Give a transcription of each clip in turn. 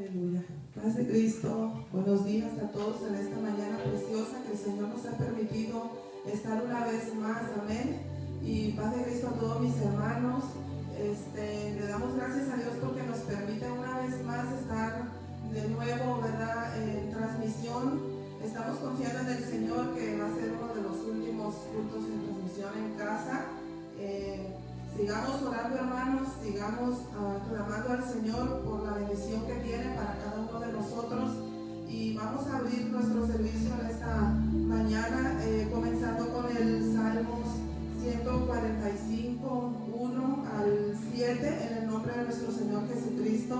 Aleluya. Paz de Cristo. Buenos días a todos en esta mañana preciosa que el Señor nos ha permitido estar una vez más. Amén. Y paz de Cristo a todos mis hermanos. Le damos gracias a Dios porque nos permite una vez más estar de nuevo, ¿verdad?, en transmisión. Estamos confiando en el Señor que va a ser uno de los últimos cultos en transmisión en casa. Sigamos orando, hermanos, sigamos clamando al Señor por la bendición que tiene para cada uno de nosotros. Y vamos a abrir nuestro servicio en esta mañana, comenzando con el Salmos 145, 1 al 7, en el nombre de nuestro Señor Jesucristo.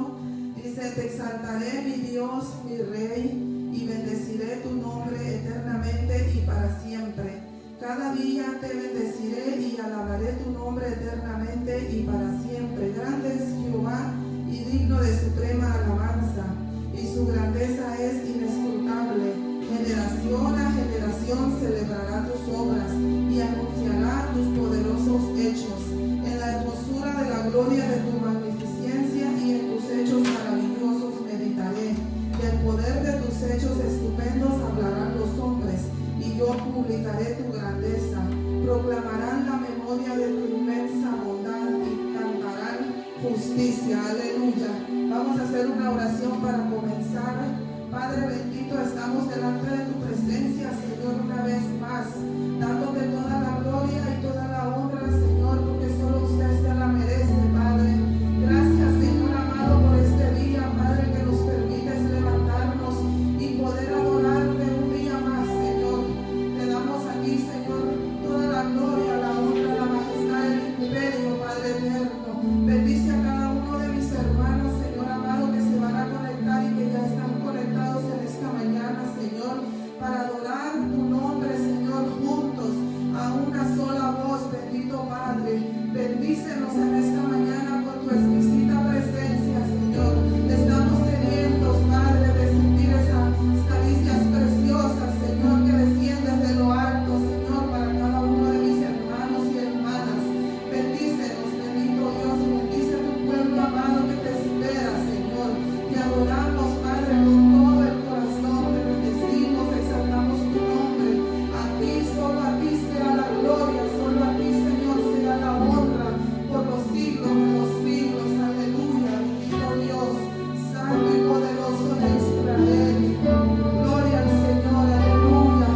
Dice: te exaltaré, mi Dios, mi Rey, y bendeciré tu nombre eternamente y para siempre. Cada día te bendeciré y alabaré tu nombre eternamente y para siempre. Grande es Jehová y digno de suprema alabanza, y su grandeza es inescrutable. Generación a generación celebrará tus obras y anunciará tus poderosos hechos. En la hermosura de la gloria de tu magnificencia y en tus hechos maravillosos meditaré. Del poder de tus hechos estupendos hablarán los hombres, y yo publicaré tu grandeza. Proclamarán la memoria de tu inmensa bondad y cantarán justicia. Aleluya. Vamos a hacer una oración para comenzar. Padre bendito, estamos delante de tu presencia, Señor, una vez más, dándote toda la gloria y toda la honra, Señor, porque solo usted se la merece, Padre. Gracias, Señor amado, por este día, Padre, que nos permites levantarnos y poder adorarte un día más, Señor. Te damos aquí, Señor, toda la gloria, la honra, la majestad, el imperio, Padre eterno. Bendice a cada uno de mis hermanos, Señor amado, que se van a conectar y que ya están conectados en esta mañana, Señor, para adorar tu nombre, Señor, juntos, a una sola voz. Bendito Padre, bendícenos en esta mañana con tu exquisita presencia, Señor. Estamos sedientos, Padre, de sentir esas caricias preciosas, Señor, que desciendes de lo alto, Señor, para cada uno de mis hermanos y hermanas. Bendícenos, bendito Dios, bendice tu pueblo amado que te espera, Señor. Te adoramos, Padre, con todo el corazón, te bendecimos, exaltamos tu nombre. A ti, solo a ti sea la gloria, solo a ti, Señor, sea la honra por los siglos de los siglos. Aleluya, bendito Dios, santo y poderoso de Israel. Gloria al Señor, aleluya.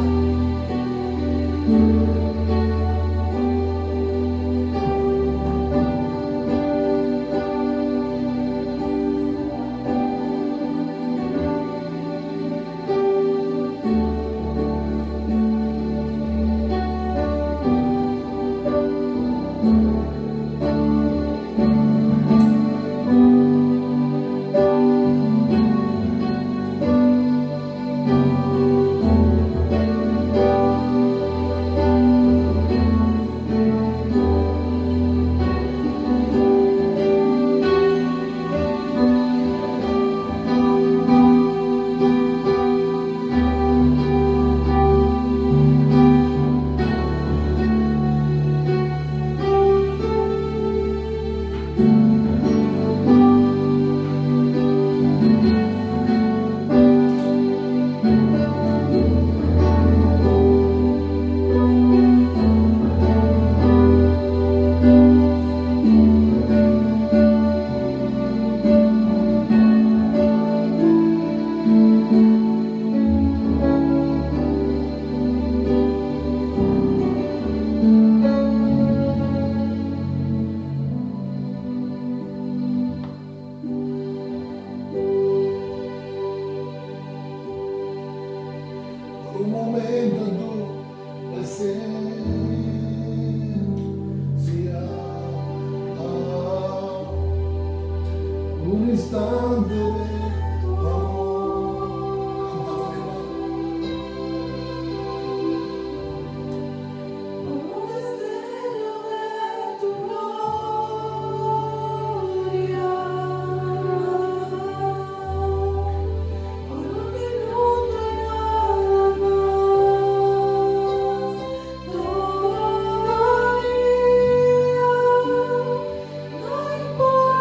Un momento en tu presencia, un instante de tu amor. Como un destello de tu gloria, por un minuto y nada más, todavía no importaría.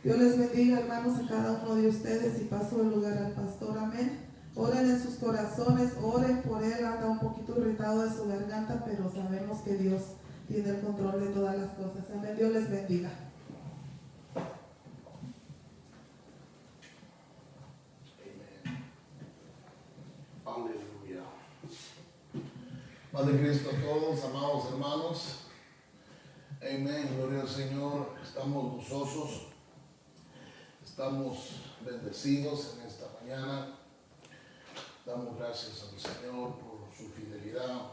Dios les bendiga, hermanos, a cada uno de ustedes, y paso el lugar al pastor. Amén. Oren en sus corazones, oren por él. Anda un poquito irritado de su garganta, pero sabemos que Dios tiene el control de todas las cosas. Amén. Dios les bendiga. Aleluya. Paz de Cristo a todos, amados hermanos. Amén. Gloria al Señor. Estamos gozosos. Estamos bendecidos en esta mañana. Damos gracias al Señor por su fidelidad,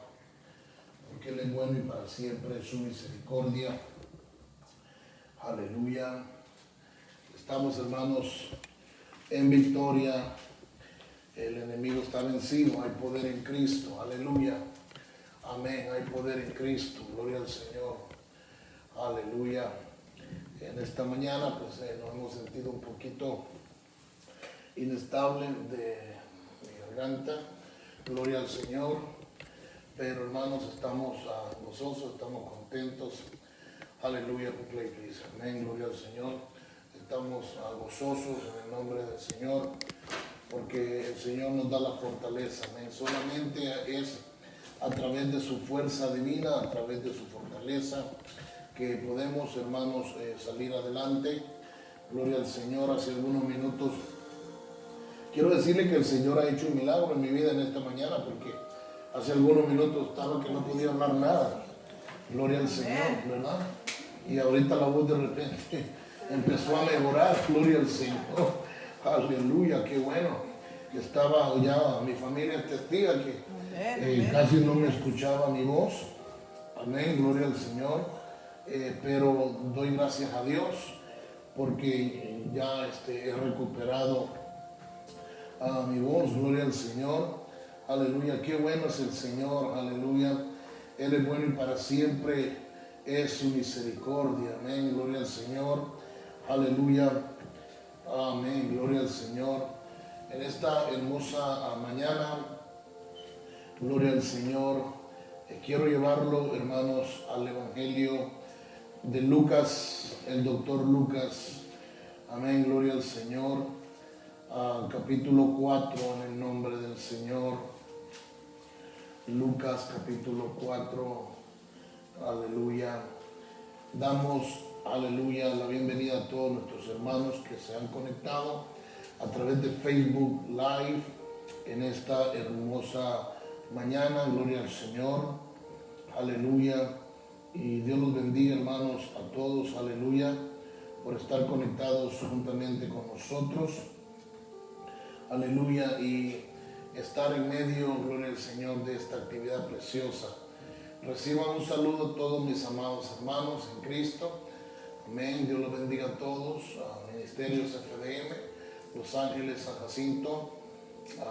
porque Él es bueno y para siempre su misericordia. Aleluya. Estamos, hermanos, en victoria. El enemigo está vencido. Hay poder en Cristo. Aleluya. Amén. Hay poder en Cristo. Gloria al Señor. Aleluya. En esta mañana pues nos hemos sentido un poquito inestable de mi garganta. Gloria al Señor. Pero hermanos, estamos gozosos, estamos contentos. Aleluya. Amén. Gloria al Señor. Estamos gozosos en el nombre del Señor, porque el Señor nos da la fortaleza. Amén. Solamente es a través de su fuerza divina, a través de su fortaleza, que podemos, hermanos, salir adelante. Gloria al Señor. Hace algunos minutos quiero decirle que el Señor ha hecho un milagro en mi vida en esta mañana, porque hace algunos minutos estaba que no podía hablar nada. Gloria al Señor, ¿verdad? Y ahorita la voz de repente empezó a mejorar. Gloria al Señor. Aleluya, qué bueno. Estaba ya, mi familia es testiga que casi no me escuchaba mi voz. Amén, gloria al Señor. Pero doy gracias a Dios porque ya he recuperado mi voz. Gloria al Señor. Aleluya, qué bueno es el Señor. Aleluya, Él es bueno y para siempre es su misericordia. Amén, gloria al Señor. Aleluya. Amén, gloria al Señor. En esta hermosa mañana, gloria al Señor, quiero llevarlo, hermanos, al Evangelio de Lucas, el doctor Lucas. Amén, gloria al Señor. Capítulo 4, en el nombre del Señor. Lucas, capítulo 4. Aleluya. Damos, aleluya, la bienvenida a todos nuestros hermanos que se han conectado a través de Facebook Live en esta hermosa mañana. Gloria al Señor. Aleluya. Y Dios los bendiga, hermanos, a todos. Aleluya. Por estar conectados juntamente con nosotros. Aleluya. Y estar en medio, gloria al Señor, de esta actividad preciosa. Reciban un saludo a todos mis amados hermanos en Cristo. Amén. Dios los bendiga a todos. A Ministerios FDM, Los Ángeles, San Jacinto.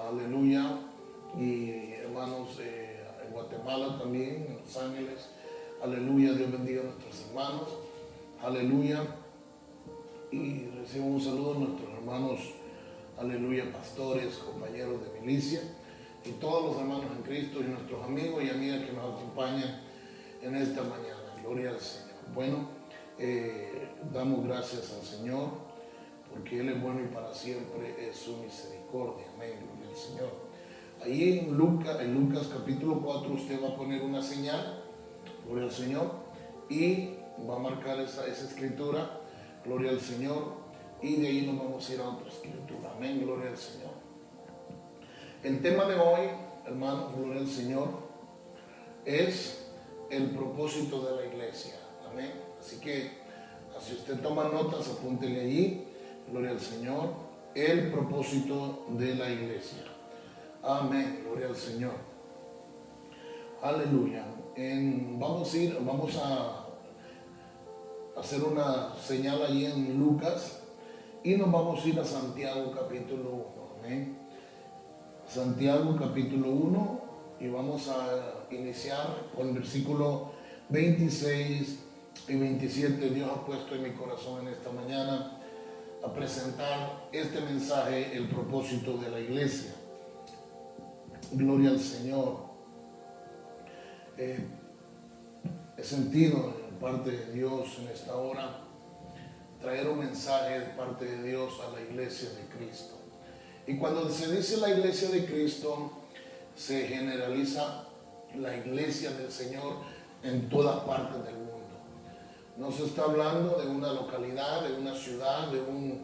Aleluya. Y hermanos en Guatemala también, en Los Ángeles. Aleluya. Dios bendiga a nuestros hermanos. Aleluya. Y recibo un saludo a nuestros hermanos, aleluya, pastores, compañeros de milicia, y todos los hermanos en Cristo y nuestros amigos y amigas que nos acompañan en esta mañana. Gloria al Señor. Bueno, damos gracias al Señor porque Él es bueno y para siempre es su misericordia. Amén. Gloria al Señor. Ahí en Lucas capítulo 4 usted va a poner una señal, gloria al Señor, y va a marcar esa escritura, gloria al Señor, y de ahí nos vamos a ir a otra escritura. Amén, gloria al Señor. El tema de hoy, hermanos, gloria al Señor, es el propósito de la iglesia. Amén. Así que, si usted toma notas, apúntele allí, gloria al Señor, el propósito de la iglesia. Amén, gloria al Señor. Aleluya. Vamos a hacer una señal allí en Lucas y nos vamos a ir a Santiago capítulo 1. Amén. Santiago capítulo 1 y vamos a iniciar con el versículo 26 y 27. Dios ha puesto en mi corazón en esta mañana a presentar este mensaje, el propósito de la iglesia. Gloria al Señor. He sentido de parte de Dios en esta hora traer un mensaje de parte de Dios a la iglesia de Cristo. Y cuando se dice la iglesia de Cristo, se generaliza la iglesia del Señor en todas partes del mundo. No se está hablando de una localidad, de una ciudad, de una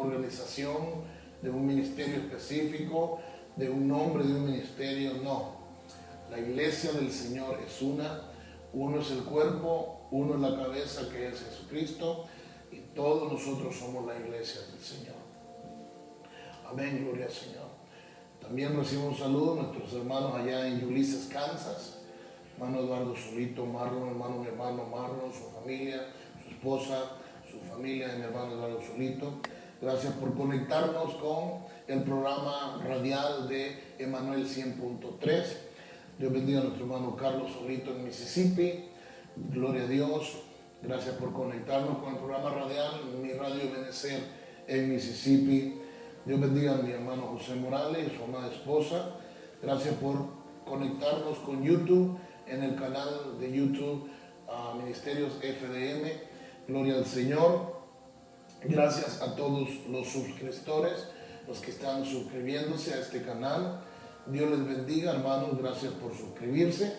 organización, de un ministerio específico, de un nombre de un ministerio, no. La iglesia del Señor es uno es el cuerpo, uno es la cabeza, que es Jesucristo, y todos nosotros somos la iglesia del Señor. Amén, gloria al Señor. También recibo un saludo a nuestros hermanos allá en Ulysses, Kansas. Hermano Eduardo Solito, Marlon, mi hermano Marlon, su familia, su esposa, su familia, mi hermano Eduardo Solito. Gracias por conectarnos con el programa radial de Emanuel 100.3. Dios bendiga a nuestro hermano Carlos Solito en Mississippi. Gloria a Dios. Gracias por conectarnos con el programa radial, mi radio Benecer en Mississippi. Dios bendiga a mi hermano José Morales y su amada esposa. Gracias por conectarnos con YouTube, en el canal de YouTube Ministerios FDM. Gloria al Señor. Gracias a todos los suscriptores, los que están suscribiéndose a este canal. Dios les bendiga, hermanos. Gracias por suscribirse.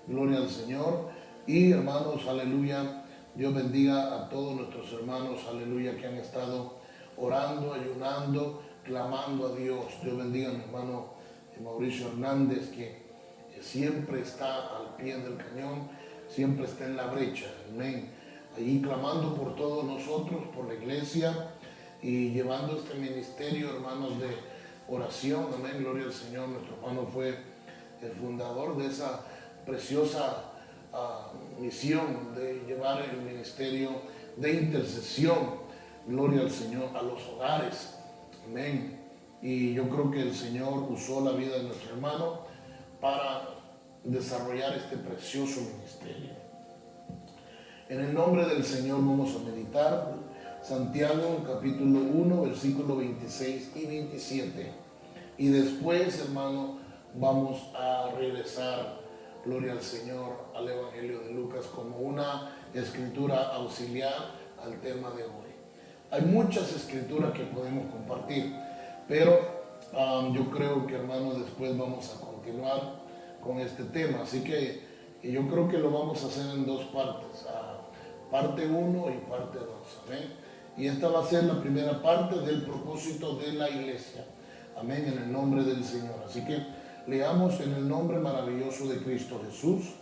Gloria al Señor. Y hermanos, aleluya, Dios bendiga a todos nuestros hermanos, aleluya, que han estado orando, ayunando, clamando a Dios. Dios bendiga a mi hermano Mauricio Hernández, que siempre está al pie del cañón, siempre está en la brecha, amén, allí clamando por todos nosotros, por la iglesia, y llevando este ministerio, hermanos, de oración, amén, gloria al Señor. Nuestro hermano fue el fundador de esa preciosa misión de llevar el ministerio de intercesión, gloria al Señor, a los hogares, amén. Y yo creo que el Señor usó la vida de nuestro hermano para desarrollar este precioso ministerio. En el nombre del Señor vamos a meditar Santiago capítulo 1, versículos 26 y 27. Y después, hermano, vamos a regresar, gloria al Señor, al Evangelio de Lucas como una escritura auxiliar al tema de hoy. Hay muchas escrituras que podemos compartir, pero yo creo que, hermano, después vamos a continuar con este tema. Así que yo creo que lo vamos a hacer en dos partes, parte 1 y parte 2. Amén. Y esta va a ser la primera parte del propósito de la iglesia. Amén, en el nombre del Señor. Así que leamos en el nombre maravilloso de Cristo Jesús.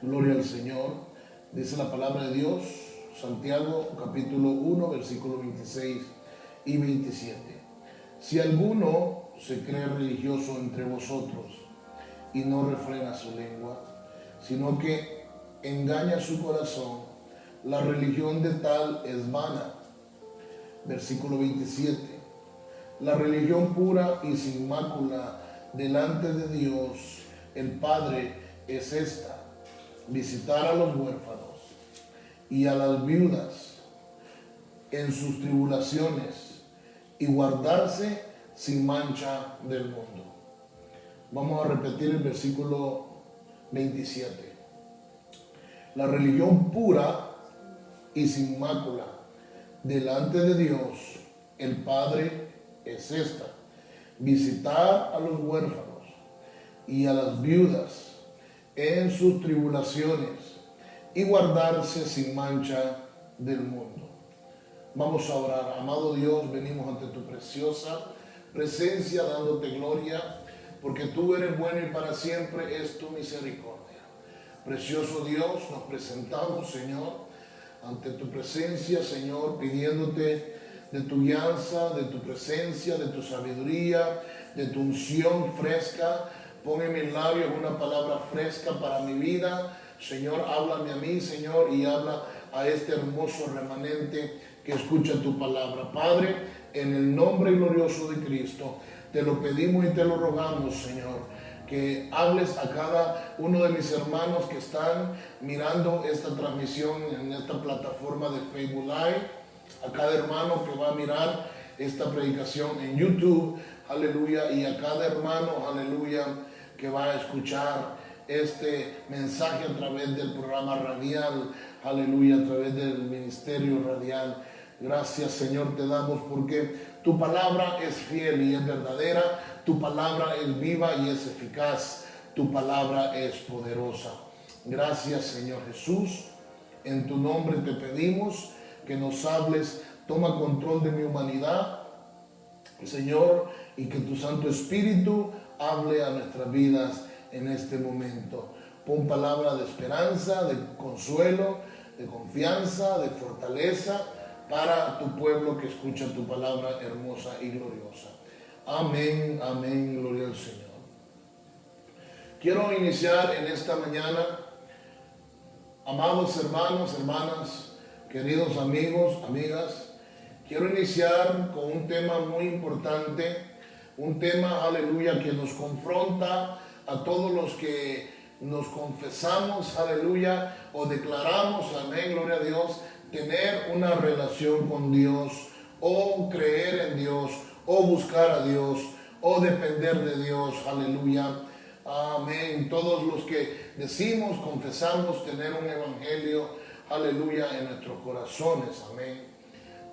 Gloria al Señor. Dice la palabra de Dios, Santiago capítulo 1, versículos 26 y 27. Si alguno se cree religioso entre vosotros y no refrena su lengua, sino que engaña su corazón, la religión de tal es vana. Versículo 27. La religión pura y sin mácula delante de Dios, el Padre, es esta: visitar a los huérfanos y a las viudas en sus tribulaciones y guardarse sin mancha del mundo. Vamos a repetir el versículo 27. La religión pura y sin mácula delante de Dios, el Padre, es esta: visitar a los huérfanos y a las viudas en sus tribulaciones y guardarse sin mancha del mundo. Vamos a orar. Amado Dios, venimos ante tu preciosa presencia dándote gloria, porque tú eres bueno y para siempre es tu misericordia. Precioso Dios, nos presentamos, Señor, ante tu presencia, Señor, pidiéndote de tu guianza, de tu presencia, de tu sabiduría, de tu unción fresca. Pon en mis labios una palabra fresca para mi vida. Señor, háblame a mí, Señor, y habla a este hermoso remanente que escucha tu palabra. Padre, en el nombre glorioso de Cristo, te lo pedimos y te lo rogamos, Señor, que hables a cada uno de mis hermanos que están mirando esta transmisión en esta plataforma de Facebook Live, a cada hermano que va a mirar esta predicación en YouTube, aleluya, y a cada hermano, aleluya, que va a escuchar este mensaje a través del programa radial, aleluya, a través del ministerio radial. Gracias, Señor, te damos porque tu palabra es fiel y es verdadera, tu palabra es viva y es eficaz, tu palabra es poderosa. Gracias, Señor Jesús, en tu nombre te pedimos que nos hables, toma control de mi humanidad, Señor, y que tu Santo Espíritu hable a nuestras vidas en este momento. Pon palabra de esperanza, de consuelo, de confianza, de fortaleza para tu pueblo que escucha tu palabra hermosa y gloriosa. Amén, amén, gloria al Señor. Quiero iniciar en esta mañana, amados hermanos, hermanas, queridos amigos, amigas, quiero iniciar con un tema muy importante, un tema, aleluya, que nos confronta a todos los que nos confesamos, aleluya, o declaramos, amén, gloria a Dios, tener una relación con Dios, o creer en Dios, o buscar a Dios, o depender de Dios, aleluya, amén. Todos los que decimos, confesamos tener un evangelio, aleluya, en nuestros corazones, amén.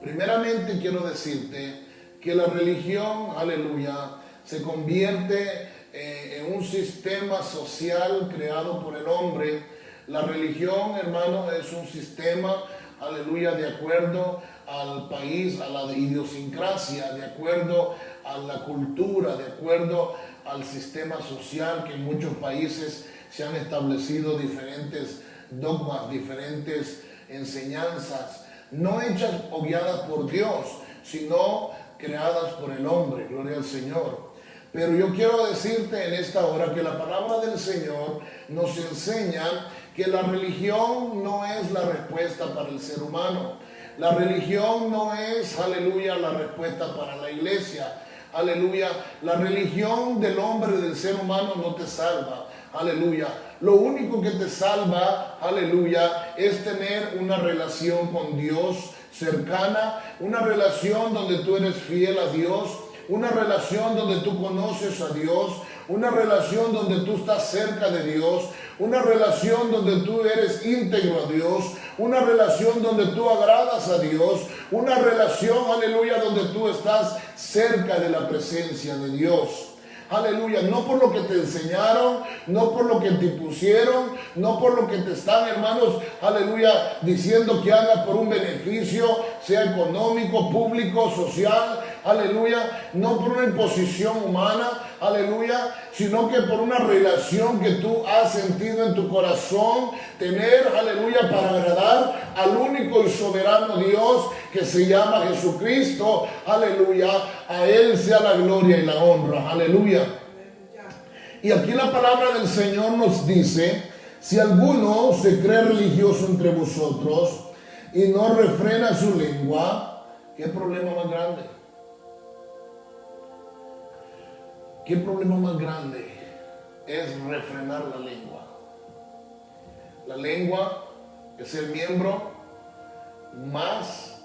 Primeramente quiero decirte que la religión, aleluya, se convierte en un sistema social creado por el hombre. La religión, hermano, es un sistema, aleluya, de acuerdo al país, a la idiosincrasia, de acuerdo a la cultura, de acuerdo al sistema social, que en muchos países se han establecido diferentes dogmas, diferentes enseñanzas, no hechas o guiadas por Dios, sino creadas por el hombre, gloria al Señor. Pero yo quiero decirte en esta hora que la palabra del Señor nos enseña que la religión no es la respuesta para el ser humano. La religión no es, aleluya, la respuesta para la iglesia. Aleluya, la religión del hombre, del ser humano, no te salva. Aleluya, lo único que te salva, aleluya, es tener una relación con Dios cercana, una relación donde tú eres fiel a Dios, una relación donde tú conoces a Dios, una relación donde tú estás cerca de Dios, una relación donde tú eres íntegro a Dios, una relación donde tú agradas a Dios, una relación, aleluya, donde tú estás cerca de la presencia de Dios. Aleluya, no por lo que te enseñaron, no por lo que te pusieron, no por lo que te están, hermanos, aleluya, diciendo que hagas por un beneficio, sea económico, público, social, aleluya, no por una imposición humana, aleluya, sino que por una relación que tú has sentido en tu corazón tener, aleluya, para agradar al único y soberano Dios que se llama Jesucristo, aleluya, a Él sea la gloria y la honra, aleluya. Y aquí la palabra del Señor nos dice, si alguno se cree religioso entre vosotros y no refrena su lengua, ¿qué problema más grande? ¿Qué problema más grande es refrenar la lengua? La lengua es el miembro más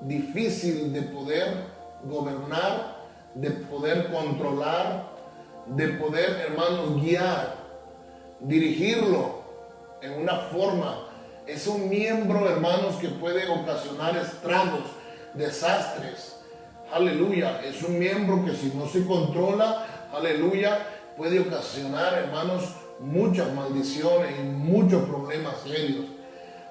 difícil de poder gobernar, de poder controlar, de poder, hermanos, guiar, dirigirlo en una forma. Es un miembro, hermanos, que puede ocasionar estragos, desastres. Aleluya, es un miembro que si no se controla, aleluya, puede ocasionar, hermanos, muchas maldiciones y muchos problemas serios.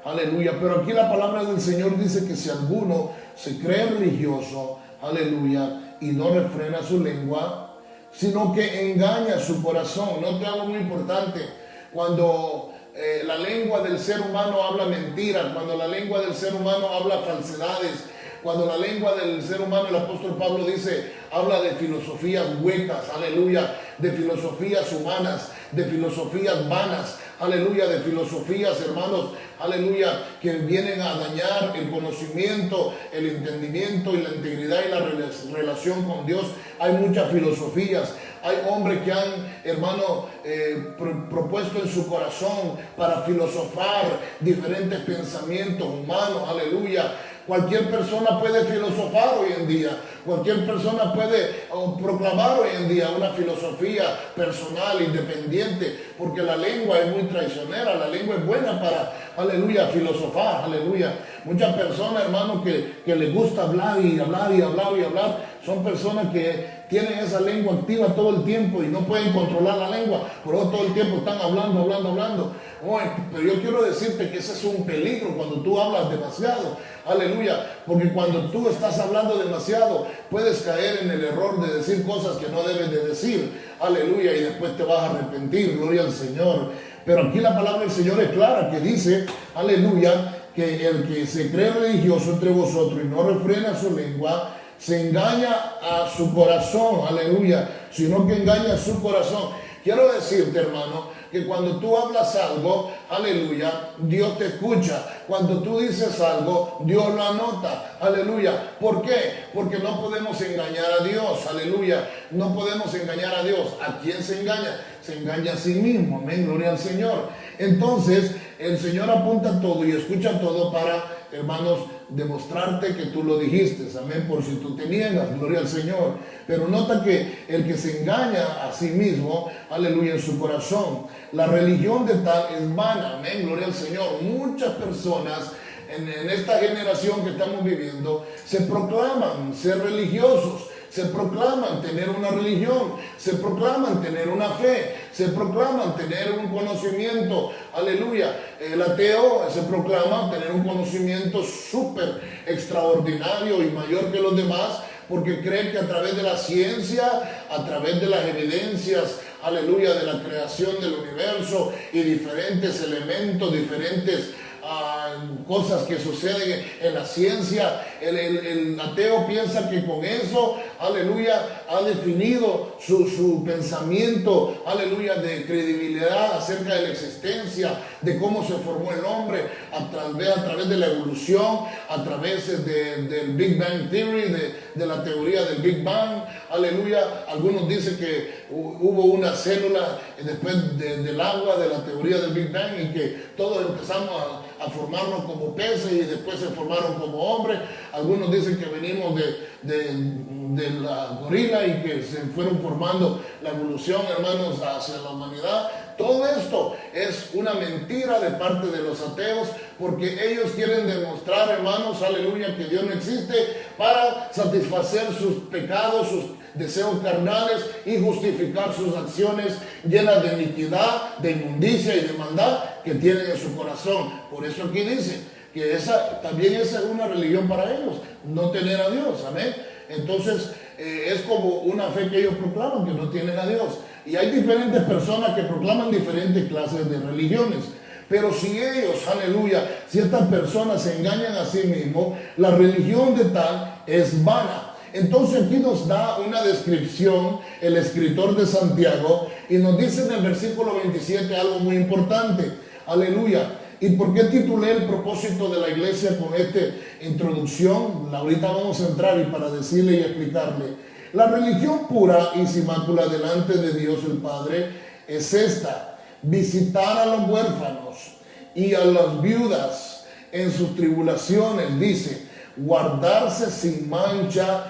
Aleluya, pero aquí la palabra del Señor dice que si alguno se cree religioso, aleluya, y no refrena su lengua, sino que engaña su corazón. Note algo muy importante, cuando la lengua del ser humano habla mentiras, cuando la lengua del ser humano habla falsedades, cuando la lengua del ser humano, el apóstol Pablo dice, habla de filosofías huecas, aleluya, de filosofías humanas, de filosofías vanas, aleluya, de filosofías, hermanos, aleluya, que vienen a dañar el conocimiento, el entendimiento y la integridad y la relación con Dios. Hay muchas filosofías. Hay hombres que han, hermano, propuesto en su corazón para filosofar diferentes pensamientos humanos, aleluya, Cualquier persona puede filosofar hoy en día. Cualquier persona puede proclamar hoy en día una filosofía personal, independiente, porque la lengua es muy traicionera, la lengua es buena para, aleluya, filosofar, aleluya. Muchas personas, hermanos, que les gusta hablar y hablar y hablar y hablar, son personas que tienen esa lengua activa todo el tiempo y no pueden controlar la lengua, pero todo el tiempo están hablando. Pero yo quiero decirte que ese es un peligro cuando tú hablas demasiado, aleluya, porque cuando tú estás hablando demasiado puedes caer en el error de decir cosas que no debes de decir, aleluya, y después te vas a arrepentir, gloria al Señor. Pero aquí la palabra del Señor es clara, que dice, aleluya, que el que se cree religioso entre vosotros y no refrena su lengua, se engaña a su corazón, aleluya, sino que engaña a su corazón. Quiero decirte, hermano, que cuando tú hablas algo, aleluya, Dios te escucha. Cuando tú dices algo, Dios lo anota, aleluya. ¿Por qué? Porque no podemos engañar a Dios, aleluya. No podemos engañar a Dios. ¿A quién se engaña? Se engaña a sí mismo, amén, gloria al Señor. Entonces, el Señor apunta todo y escucha todo para, hermanos, demostrarte que tú lo dijiste, amén, por si tú te niegas, gloria al Señor. Pero nota que el que se engaña a sí mismo, aleluya, en su corazón, la religión de tal es vana, amén, gloria al Señor. Muchas personas en esta generación que estamos viviendo se proclaman ser religiosos, se proclaman tener una religión, se proclaman tener una fe, se proclaman tener un conocimiento, aleluya. El ateo se proclama tener un conocimiento súper extraordinario y mayor que los demás, porque creen que a través de la ciencia, a través de las evidencias, aleluya, de la creación del universo y diferentes elementos, diferentes cosas que suceden en la ciencia, el ateo piensa que con eso, aleluya, ha definido su pensamiento, aleluya, de credibilidad acerca de la existencia, de cómo se formó el hombre, a través de la evolución, a través del Big Bang Theory, de la teoría del Big Bang, aleluya. Algunos dicen que hubo una célula después del agua, de la teoría del Big Bang, y que todos empezamos a formarnos como peces y después se formaron como hombres. Algunos dicen que venimos de la gorila y que se fueron formando la evolución, hermanos, hacia la humanidad. Todo esto es una mentira de parte de los ateos, porque ellos quieren demostrar, hermanos, aleluya, que Dios no existe para satisfacer sus pecados, sus deseos carnales y justificar sus acciones llenas de iniquidad, de inmundicia y de maldad que tienen en su corazón. Por eso aquí dice que también esa es una religión para ellos, no tener a Dios, amén. Entonces es como una fe que ellos proclaman, que no tienen a Dios. Y hay diferentes personas que proclaman diferentes clases de religiones. Pero si ellos, aleluya, si estas personas se engañan a sí mismos, la religión de tal es vana. Entonces aquí nos da una descripción el escritor de Santiago y nos dice en el versículo 27 algo muy importante. Aleluya. ¿Y por qué titulé el propósito de la iglesia con esta introducción? Ahorita vamos a entrar y para decirle y explicarle. La religión pura y sin mácula delante de Dios el Padre es esta: visitar a los huérfanos y a las viudas en sus tribulaciones, dice, guardarse sin mancha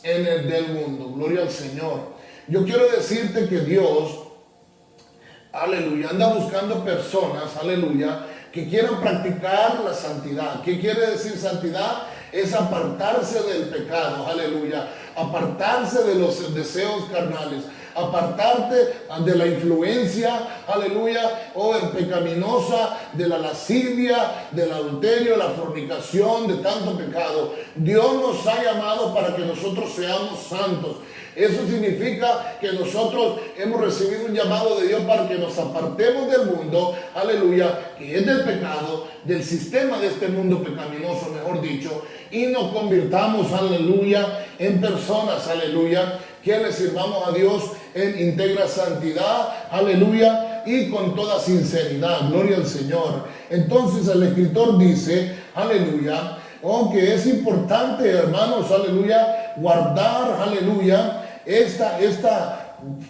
en el del mundo. Gloria al Señor. Yo quiero decirte que Dios, aleluya, anda buscando personas, aleluya, que quieran practicar la santidad. ¿Qué quiere decir santidad? Es apartarse del pecado, aleluya, apartarse de los deseos carnales, apartarte de la influencia, aleluya, pecaminosa, de la lascivia, del adulterio, la fornicación, de tanto pecado. Dios nos ha llamado para que nosotros seamos santos. Eso significa que nosotros hemos recibido un llamado de Dios para que nos apartemos del mundo, aleluya, que es del pecado, del sistema de este mundo pecaminoso, mejor dicho, y nos convirtamos, aleluya, en personas, aleluya, que le sirvamos a Dios en íntegra santidad, aleluya, y con toda sinceridad. Gloria al Señor. Entonces el escritor dice, aleluya, que es importante, hermanos, aleluya, guardar, aleluya, esta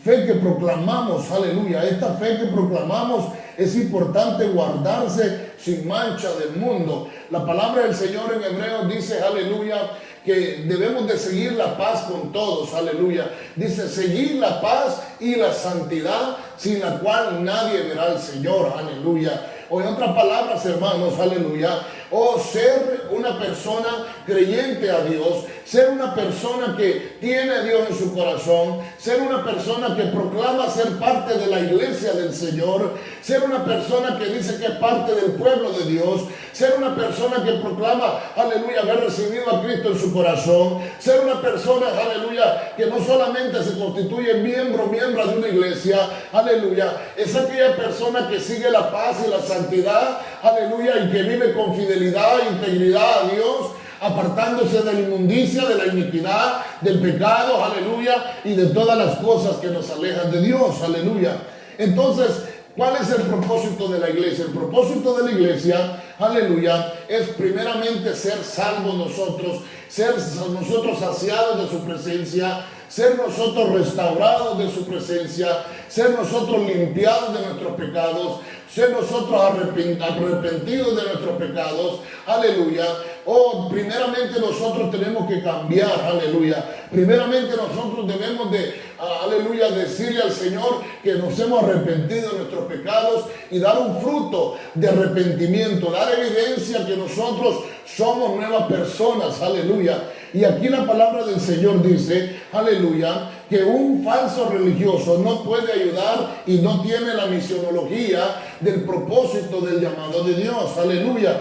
fe que proclamamos, aleluya, esta fe que proclamamos es importante guardarse sin mancha del mundo. La palabra del Señor en hebreo dice, aleluya, que debemos de seguir la paz con todos, aleluya. Dice, seguir la paz y la santidad, sin la cual nadie verá al Señor, aleluya. O en otras palabras, hermanos, aleluya, o ser una persona creyente a Dios, ser una persona que tiene a Dios en su corazón, ser una persona que proclama ser parte de la iglesia del Señor, ser una persona que dice que es parte del pueblo de Dios, ser una persona que proclama, aleluya, haber recibido a Cristo en su corazón, ser una persona, aleluya, que no solamente se constituye miembro de una iglesia, aleluya, es aquella persona que sigue la paz y la santidad, aleluya, y que vive con fidelidad e integridad a Dios, apartándose de la inmundicia, de la iniquidad, del pecado, aleluya, y de todas las cosas que nos alejan de Dios, aleluya. Entonces, ¿cuál es el propósito de la iglesia? El propósito de la iglesia, aleluya, es primeramente ser salvos nosotros, ser nosotros saciados de su presencia, ser nosotros restaurados de su presencia, ser nosotros limpiados de nuestros pecados, ser nosotros arrepentidos de nuestros pecados, aleluya. Primeramente nosotros tenemos que cambiar, aleluya. Primeramente nosotros debemos de, aleluya, decirle al Señor que nos hemos arrepentido de nuestros pecados y dar un fruto de arrepentimiento, dar evidencia que nosotros somos nuevas personas, aleluya. Y aquí la palabra del Señor dice, aleluya, que un falso religioso no puede ayudar y no tiene la misionología del propósito del llamado de Dios, aleluya.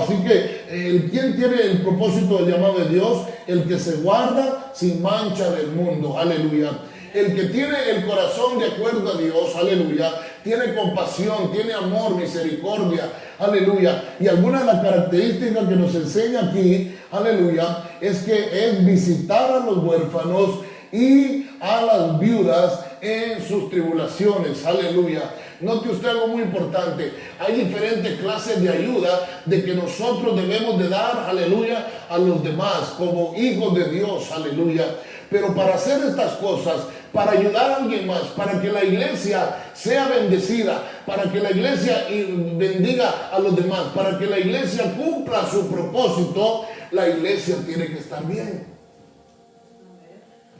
Así que, ¿quién tiene el propósito del llamado de Dios? El que se guarda sin mancha del mundo, aleluya. El que tiene el corazón de acuerdo a Dios, aleluya, tiene compasión, tiene amor, misericordia, aleluya. Y alguna de las características que nos enseña aquí, aleluya, es que es visitar a los huérfanos y a las viudas en sus tribulaciones, aleluya. Note usted algo muy importante, hay diferentes clases de ayuda de que nosotros debemos de dar, aleluya, a los demás como hijos de Dios, aleluya. Pero para hacer estas cosas, para ayudar a alguien más, para que la iglesia sea bendecida, para que la iglesia bendiga a los demás, para que la iglesia cumpla su propósito, la iglesia tiene que estar bien.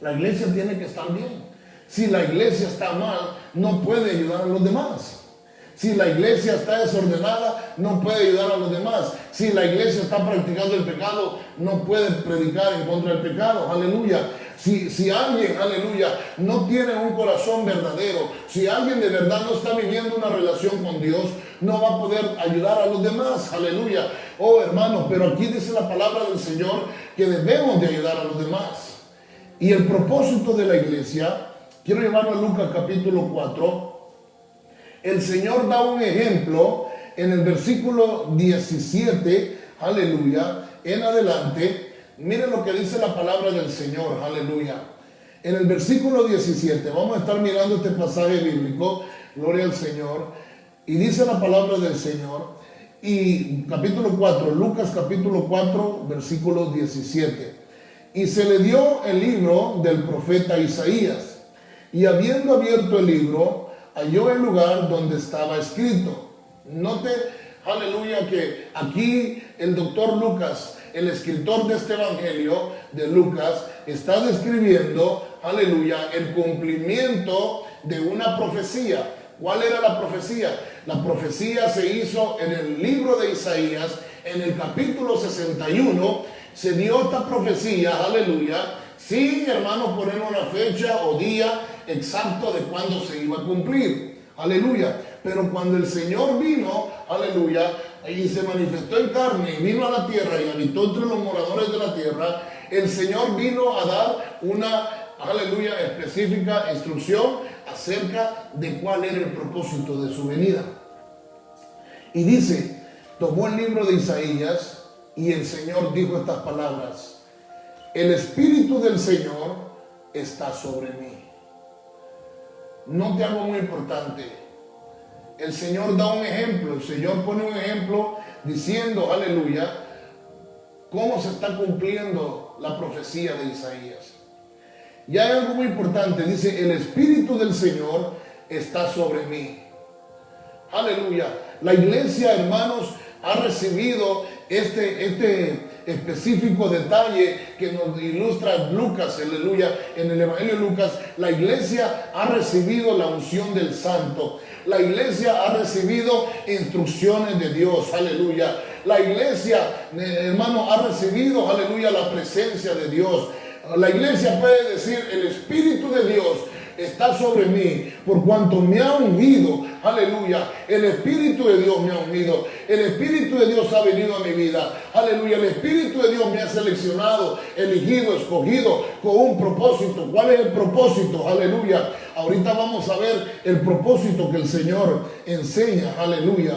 La iglesia tiene que estar bien. Si la iglesia está mal, no puede ayudar a los demás. Si la iglesia está desordenada, no puede ayudar a los demás. Si la iglesia está practicando el pecado, no puede predicar en contra del pecado. Aleluya. Si alguien, aleluya, no tiene un corazón verdadero, si alguien de verdad no está viviendo una relación con Dios, no va a poder ayudar a los demás. Aleluya. Hermanos, pero aquí dice la palabra del Señor que debemos de ayudar a los demás. Y el propósito de la iglesia, quiero llevarlo a Lucas capítulo 4. El Señor da un ejemplo en el versículo 17, aleluya, en adelante. Miren lo que dice la palabra del Señor, aleluya. En el versículo 17, vamos a estar mirando este pasaje bíblico, gloria al Señor. Y dice la palabra del Señor, y capítulo 4, Lucas capítulo 4, versículo 17. Y se le dio el libro del profeta Isaías, y habiendo abierto el libro, halló el lugar donde estaba escrito. Note, aleluya, que aquí el doctor Lucas, el escritor de este evangelio de Lucas, está describiendo, aleluya, el cumplimiento de una profecía. ¿Cuál era la profecía? La profecía se hizo en el libro de Isaías, en el capítulo 61, se dio esta profecía, aleluya, sin, hermanos, poner una fecha o día exacto de cuándo se iba a cumplir, aleluya. Pero cuando el Señor vino, aleluya, y se manifestó en carne, y vino a la tierra y habitó entre los moradores de la tierra, el Señor vino a dar una, aleluya, específica instrucción acerca de cuál era el propósito de su venida. Y dice, tomó el libro de Isaías y el Señor dijo estas palabras: el Espíritu del Señor está sobre mí. Note algo muy importante. El Señor da un ejemplo, el Señor pone un ejemplo diciendo, aleluya, cómo se está cumpliendo la profecía de Isaías. Y hay algo muy importante, dice, el Espíritu del Señor está sobre mí. Aleluya. La iglesia, hermanos, ha recibido este específico detalle que nos ilustra Lucas, aleluya, en el Evangelio de Lucas. La iglesia ha recibido la unción del Santo. La iglesia ha recibido instrucciones de Dios, aleluya. La iglesia, hermano, ha recibido, aleluya, la presencia de Dios. La iglesia puede decir: el Espíritu de Dios está sobre mí, por cuanto me ha ungido, aleluya. El Espíritu de Dios me ha ungido, el Espíritu de Dios ha venido a mi vida, aleluya. El Espíritu de Dios me ha seleccionado, elegido, escogido con un propósito. ¿Cuál es el propósito? Aleluya. Ahorita vamos a ver el propósito que el Señor enseña, aleluya.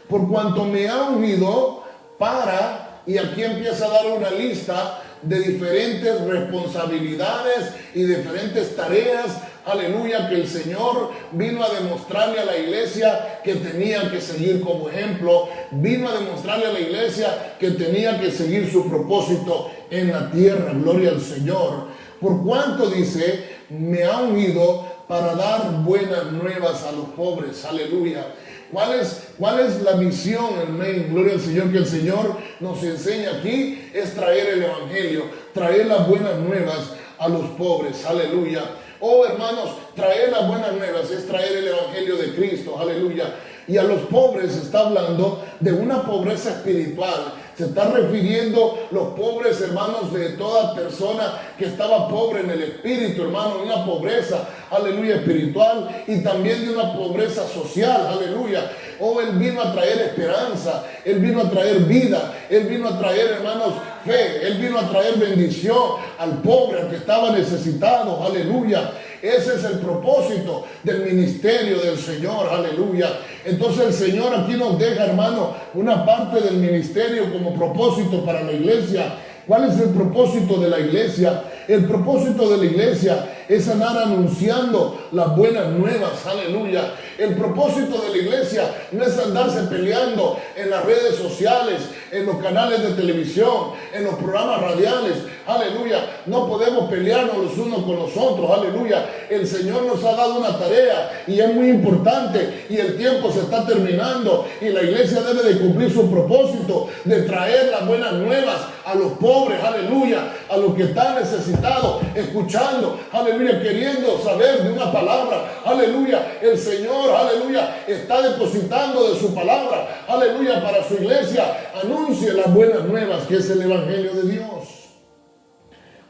Por cuanto me ha ungido para, y aquí empieza a dar una lista de diferentes responsabilidades y diferentes tareas, aleluya, que el Señor vino a demostrarle a la iglesia que tenía que seguir como ejemplo. Vino a demostrarle a la iglesia que tenía que seguir su propósito en la tierra. Gloria al Señor. Por cuanto, dice, me ha ungido para dar buenas nuevas a los pobres, aleluya. ¿Cuál es la misión, amén? Gloria al Señor, que el Señor nos enseña aquí? Es traer el Evangelio, traer las buenas nuevas a los pobres, aleluya. Oh, hermanos, traer las buenas nuevas es traer el Evangelio de Cristo, aleluya. Y a los pobres está hablando de una pobreza espiritual. Se está refiriendo los pobres, hermanos, de toda persona que estaba pobre en el espíritu, hermano, una pobreza, aleluya, espiritual, y también de una pobreza social, aleluya. Oh, Él vino a traer esperanza, Él vino a traer vida, Él vino a traer, hermanos, fe, Él vino a traer bendición al pobre, al que estaba necesitado, aleluya. Ese es el propósito del ministerio del Señor, aleluya. Entonces el Señor aquí nos deja, hermano, una parte del ministerio como propósito para la iglesia. ¿Cuál es el propósito de la iglesia? El propósito de la iglesia es andar anunciando las buenas nuevas, aleluya. El propósito de la iglesia no es andarse peleando en las redes sociales, en los canales de televisión, en los programas radiales, aleluya. No podemos pelearnos los unos con los otros, aleluya. El Señor nos ha dado una tarea y es muy importante, y el tiempo se está terminando, y la iglesia debe de cumplir su propósito de traer las buenas nuevas a los pobres, aleluya, a los que están necesitados, escuchando, aleluya, queriendo saber de una palabra, aleluya. El Señor, aleluya, está depositando de su palabra, aleluya, para su iglesia. Anuncie las buenas nuevas, que es el Evangelio de Dios,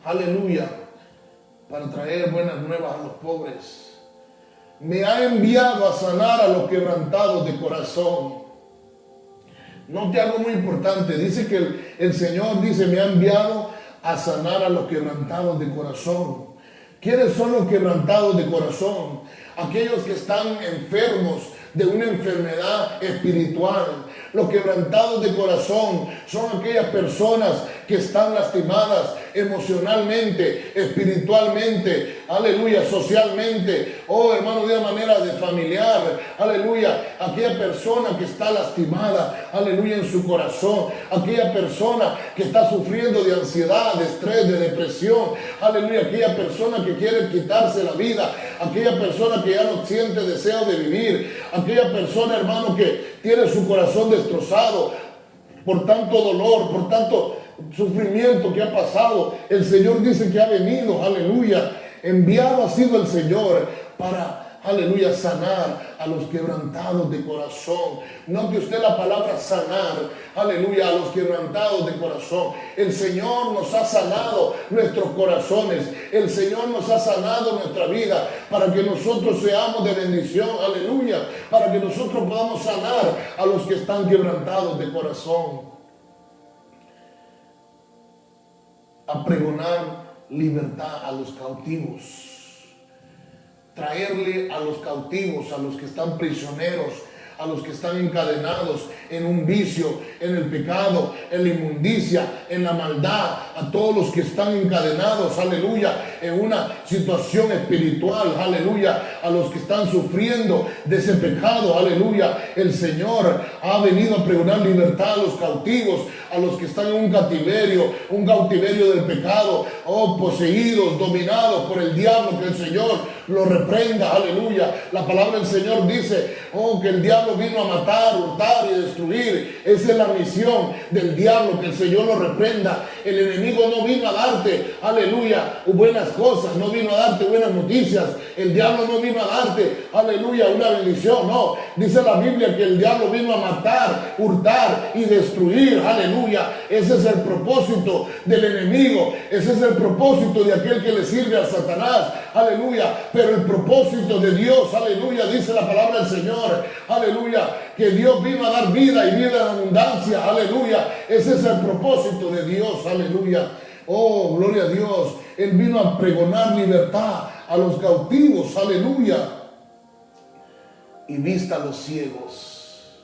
aleluya, para traer buenas nuevas a los pobres. Me ha enviado a sanar a los quebrantados de corazón. Note algo muy importante. Dice que el Señor dice: me ha enviado a sanar a los quebrantados de corazón. ¿Quiénes son los quebrantados de corazón? Aquellos que están enfermos de una enfermedad espiritual. Los quebrantados de corazón son aquellas personas que están lastimadas emocionalmente, espiritualmente, aleluya, socialmente, oh hermano, de una manera de familiar, aleluya. Aquella persona que está lastimada, aleluya, en su corazón, aquella persona que está sufriendo de ansiedad, de estrés, de depresión, aleluya, aquella persona que quiere quitarse la vida, aquella persona que ya no siente deseo de vivir, aquella persona, hermano, que tiene su corazón destrozado por tanto dolor, por tanto sufrimiento que ha pasado. El Señor dice que ha venido, aleluya, enviado ha sido el Señor para, aleluya, sanar a los quebrantados de corazón. Note usted la palabra sanar, aleluya, a los quebrantados de corazón. El Señor nos ha sanado nuestros corazones, el Señor nos ha sanado nuestra vida para que nosotros seamos de bendición, aleluya, para que nosotros podamos sanar a los que están quebrantados de corazón. A pregonar libertad a los cautivos, traerle a los cautivos, a los que están prisioneros, a los que están encadenados en un vicio, en el pecado, en la inmundicia, en la maldad, a todos los que están encadenados, aleluya, en una situación espiritual, aleluya, a los que están sufriendo de ese pecado, aleluya. El Señor ha venido a pregonar libertad a los cautivos, a los que están en un cautiverio del pecado, oh, poseídos, dominados por el diablo, que el Señor lo reprenda, aleluya. La palabra del Señor dice, oh, que el diablo vino a matar, hurtar y destruir. destruir. Esa es la misión del diablo, que el Señor lo reprenda. El enemigo no vino a darte, aleluya, buenas cosas, no vino a darte buenas noticias. El diablo no vino a darte, aleluya, una bendición, no. Dice la Biblia que el diablo vino a matar, hurtar y destruir, aleluya. Ese es el propósito del enemigo, ese es el propósito de aquel que le sirve a Satanás, aleluya. Pero el propósito de Dios, aleluya, dice la palabra del Señor, aleluya, que Dios vino a dar vida y vida en abundancia, aleluya. Ese es el propósito de Dios, aleluya. Oh, gloria a Dios. Él vino a pregonar libertad a los cautivos, aleluya, y vista a los ciegos.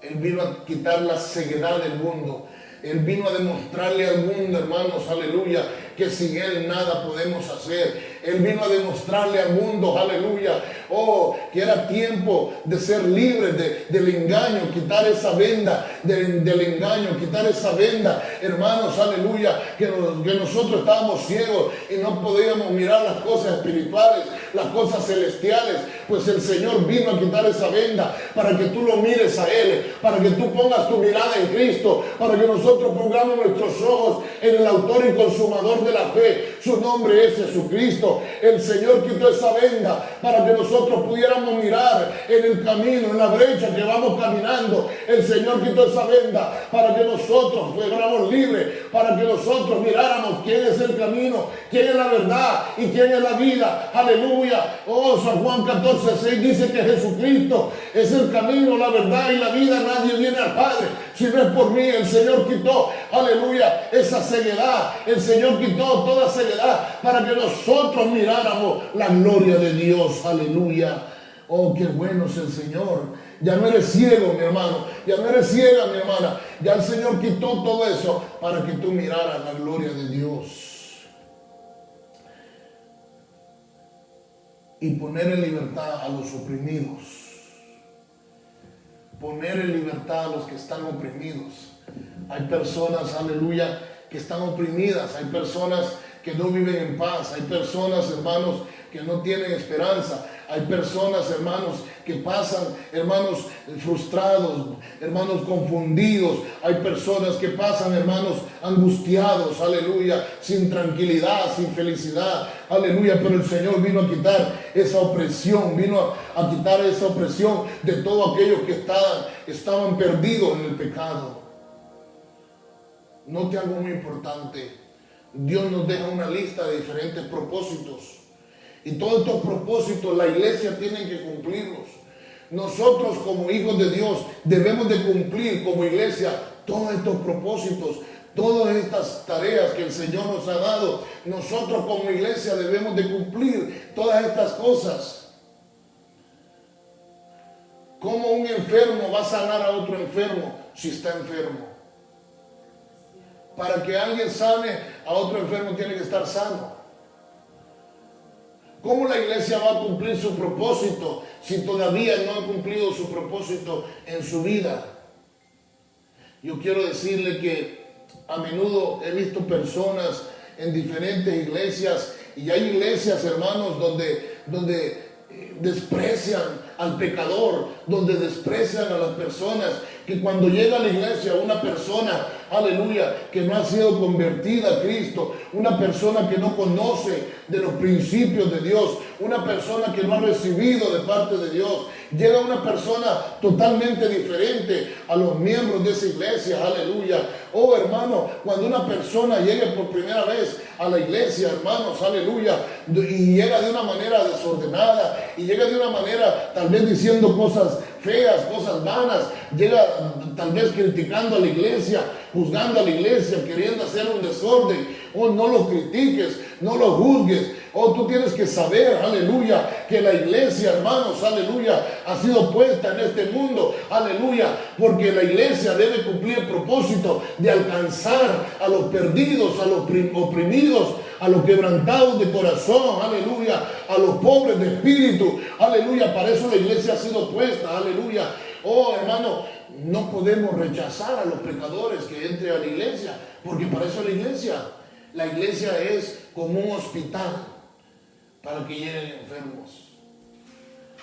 Él vino a quitar la ceguedad del mundo. Él vino a demostrarle al mundo, hermanos, aleluya, que sin Él nada podemos hacer. Él vino a demostrarle al mundo, aleluya, oh, que era tiempo de ser libres del engaño, quitar esa venda del engaño, quitar esa venda, hermanos, aleluya, que nosotros estábamos ciegos y no podíamos mirar las cosas espirituales, las cosas celestiales. Pues el Señor vino a quitar esa venda para que tú lo mires a Él, para que tú pongas tu mirada en Cristo, para que nosotros pongamos nuestros ojos en el autor y consumador de la fe. Su nombre es Jesucristo. El Señor quitó esa venda para que nosotros pudiéramos mirar en el camino, en la brecha que vamos caminando. El Señor quitó esa venda para que nosotros fuéramos libres, para que nosotros miráramos quién es el camino, quién es la verdad y quién es la vida. Aleluya. Oh, San Juan 14:6 dice que Jesucristo es el camino, la verdad y la vida. Nadie viene al Padre si no es por mí. El Señor quitó, aleluya, esa ceguedad. El Señor quitó toda ceguedad para que nosotros miráramos la gloria de Dios. Aleluya. Oh, qué bueno es el Señor. Ya no eres ciego, mi hermano. Ya no eres ciega, mi hermana. Ya el Señor quitó todo eso para que tú miraras la gloria de Dios. Y poner en libertad a los oprimidos. Poner en libertad a los que están oprimidos. Hay personas, aleluya, que están oprimidas. Hay personas que no viven en paz. Hay personas, hermanos, que no tienen esperanza. Hay personas, hermanos, que pasan, hermanos, frustrados, hermanos, confundidos. Hay personas que pasan, hermanos, angustiados, aleluya, sin tranquilidad, sin felicidad, aleluya. Pero el Señor vino a quitar esa opresión, vino a quitar esa opresión de todos aquellos que estaban perdidos en el pecado. Note algo muy importante. Dios nos deja una lista de diferentes propósitos. Y todos estos propósitos la iglesia tiene que cumplirlos. Nosotros como hijos de Dios debemos de cumplir como iglesia todos estos propósitos, todas estas tareas que el Señor nos ha dado. Nosotros como iglesia debemos de cumplir todas estas cosas. ¿Cómo un enfermo va a sanar a otro enfermo si está enfermo? Para que alguien sane a otro enfermo tiene que estar sano. ¿Cómo la iglesia va a cumplir su propósito si todavía no ha cumplido su propósito en su vida? Yo quiero decirle que a menudo he visto personas en diferentes iglesias, y hay iglesias, hermanos, donde desprecian al pecador, donde desprecian a las personas, que cuando llega a la iglesia una persona, aleluya, que no ha sido convertida a Cristo, una persona que no conoce de los principios de Dios, una persona que no ha recibido de parte de Dios, llega una persona totalmente diferente a los miembros de esa iglesia, aleluya. Oh, hermano, cuando una persona llega por primera vez a la iglesia, hermanos, aleluya, y llega de una manera desordenada, y llega de una manera tal vez diciendo cosas feas, cosas vanas, llega tal vez criticando a la iglesia, juzgando a la iglesia, queriendo hacer un desorden. Oh, no lo critiques, no lo juzgues. Oh, tú tienes que saber, aleluya, que la iglesia, hermanos, aleluya, ha sido puesta en este mundo, aleluya, porque la iglesia debe cumplir el propósito de alcanzar a los perdidos, a los oprimidos, a los quebrantados de corazón, aleluya, a los pobres de espíritu, aleluya. Para eso la iglesia ha sido puesta, aleluya. Oh, hermano, no podemos rechazar a los pecadores que entren a la iglesia, porque para eso la iglesia es como un hospital para que lleguen enfermos.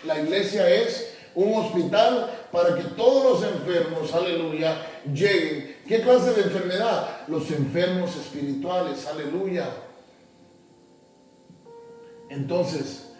La iglesia es un hospital para que todos los enfermos, aleluya, lleguen. ¿Qué clase de enfermedad? Los enfermos espirituales, aleluya. Entonces,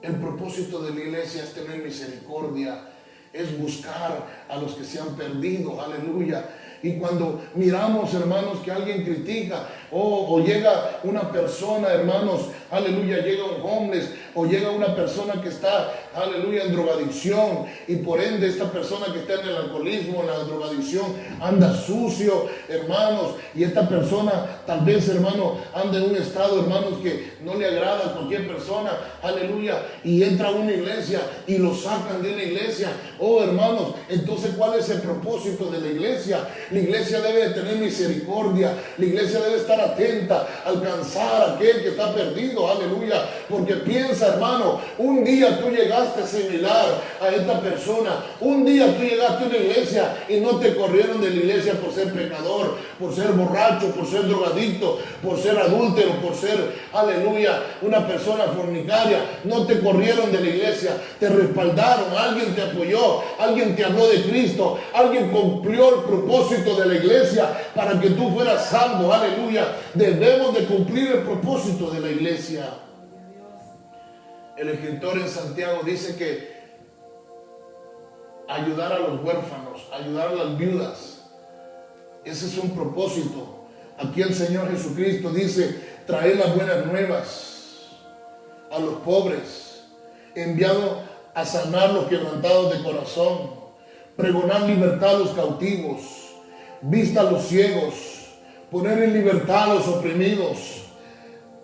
el propósito de la iglesia es tener misericordia, es buscar a los que se han perdido, aleluya. Y cuando miramos, hermanos, que alguien critica, o llega una persona, hermanos, aleluya, llega un homeless, o llega una persona que está, aleluya, en drogadicción, y por ende esta persona que está en el alcoholismo, en la drogadicción, anda sucio, hermanos, y esta persona tal vez, hermano, anda en un estado, hermanos, que no le agrada a cualquier persona, aleluya, y entra a una iglesia y lo sacan de una iglesia. Oh, hermanos, entonces, ¿cuál es el propósito de la iglesia? La iglesia debe de tener misericordia, la iglesia debe estar atenta a alcanzar a aquel que está perdido, aleluya, porque piensa, hermano, un día tú llegaste similar a esta persona, un día tú llegaste a una iglesia y no te corrieron de la iglesia por ser pecador, por ser borracho, por ser drogadicto, por ser adúltero, por ser, aleluya, una persona fornicaria. No te corrieron de la iglesia, te respaldaron, alguien te apoyó, alguien te habló de Cristo, alguien cumplió el propósito de la iglesia para que tú fueras salvo, aleluya. Debemos de cumplir el propósito de la iglesia. El escritor en Santiago dice que ayudar a los huérfanos, ayudar a las viudas, ese es un propósito. Aquí el Señor Jesucristo dice: traer las buenas nuevas a los pobres, enviado a sanar los quebrantados de corazón, pregonar libertad a los cautivos, vista a los ciegos, poner en libertad a los oprimidos.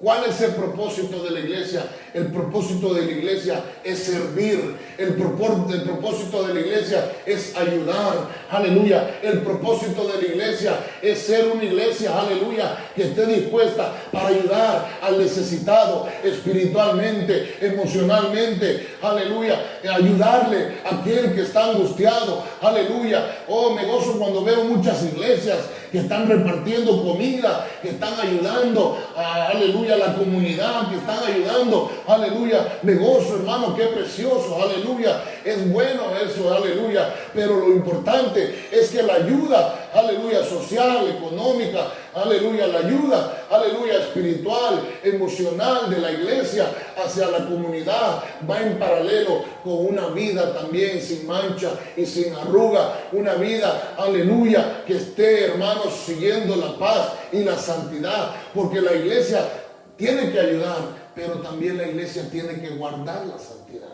¿Cuál es el propósito de la iglesia? El propósito de la iglesia es servir. El propósito de la iglesia es ayudar. Aleluya. El propósito de la iglesia es ser una iglesia, aleluya, que esté dispuesta para ayudar al necesitado espiritualmente, emocionalmente. Aleluya. Ayudarle a aquel que está angustiado. Aleluya. Oh, me gozo cuando veo muchas iglesias que están repartiendo comida, que están ayudando a, aleluya, a la comunidad, que están ayudando, aleluya. Me gozo, hermano, qué precioso, aleluya. Es bueno eso, aleluya. Pero lo importante es que la ayuda, aleluya, social, económica, aleluya, la ayuda, aleluya, espiritual, emocional de la iglesia hacia la comunidad va en paralelo con una vida también sin mancha y sin arruga, una vida, aleluya, que esté, hermanos, siguiendo la paz y la santidad, porque la iglesia tiene que ayudar, pero también la iglesia tiene que guardar la santidad.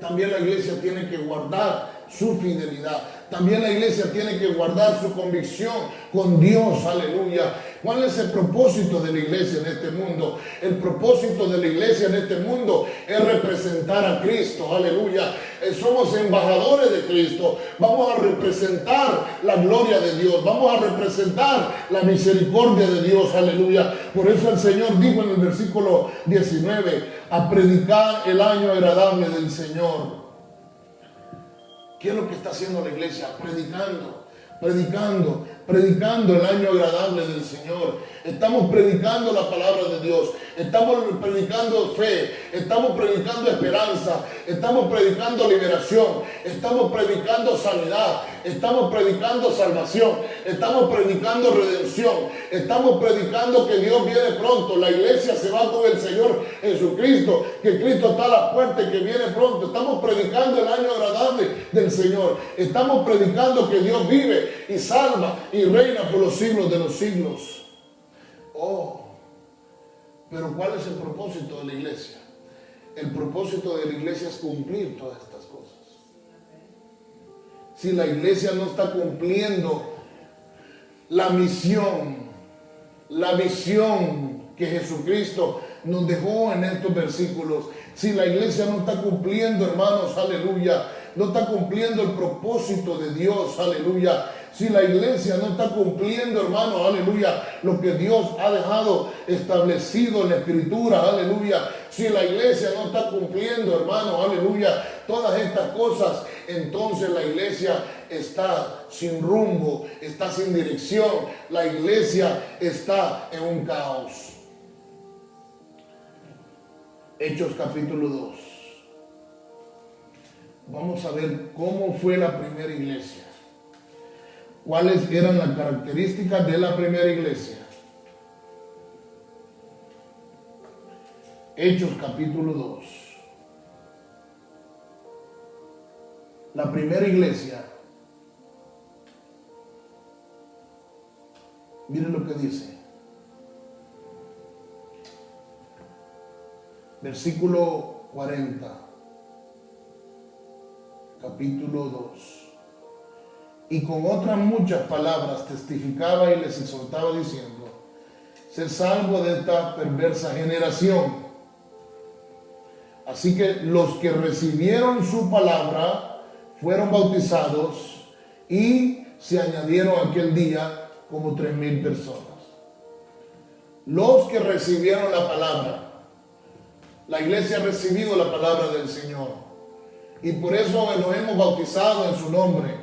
También la iglesia tiene que guardar su fidelidad. También la iglesia tiene que guardar su convicción con Dios, aleluya. ¿Cuál es el propósito de la iglesia en este mundo? El propósito de la iglesia en este mundo es representar a Cristo, aleluya. Somos embajadores de Cristo. Vamos a representar la gloria de Dios. Vamos a representar la misericordia de Dios, aleluya. Por eso el Señor dijo en el versículo 19, a predicar el año agradable del Señor. ¿Qué es lo que está haciendo la iglesia? Predicando el año agradable del Señor. Estamos predicando la palabra de Dios. Estamos predicando fe. Estamos predicando esperanza. Estamos predicando liberación. Estamos predicando sanidad. Estamos predicando salvación. Estamos predicando redención. Estamos predicando que Dios viene pronto. La iglesia se va con el Señor Jesucristo. Que Cristo está a la puerta y que viene pronto. Estamos predicando el año agradable del Señor. Estamos predicando que Dios vive y salva y reina por los siglos de los siglos. Oh, pero ¿cuál es el propósito de la iglesia? El propósito de la iglesia es cumplir todas estas cosas. Si la iglesia no está cumpliendo la misión que Jesucristo nos dejó en estos versículos, si la iglesia no está cumpliendo, hermanos, aleluya, no está cumpliendo el propósito de Dios, aleluya. Si la iglesia no está cumpliendo, hermano, aleluya, lo que Dios ha dejado establecido en la escritura, aleluya. Si la iglesia no está cumpliendo, hermano, aleluya, todas estas cosas, entonces la iglesia está sin rumbo, está sin dirección. La iglesia está en un caos. Hechos capítulo 2. vamos a ver cómo fue la primera iglesia. ¿Cuáles eran las características de la primera iglesia? Hechos capítulo 2. La primera iglesia. Miren lo que dice. Versículo 40. Capítulo 2. Y con otras muchas palabras testificaba y les exhortaba diciendo: sed salvo de esta perversa generación. Así que los que recibieron su palabra fueron bautizados y se añadieron aquel día como 3,000 personas. Los que recibieron la palabra. La iglesia ha recibido la palabra del Señor. Y por eso nos hemos bautizado en su nombre.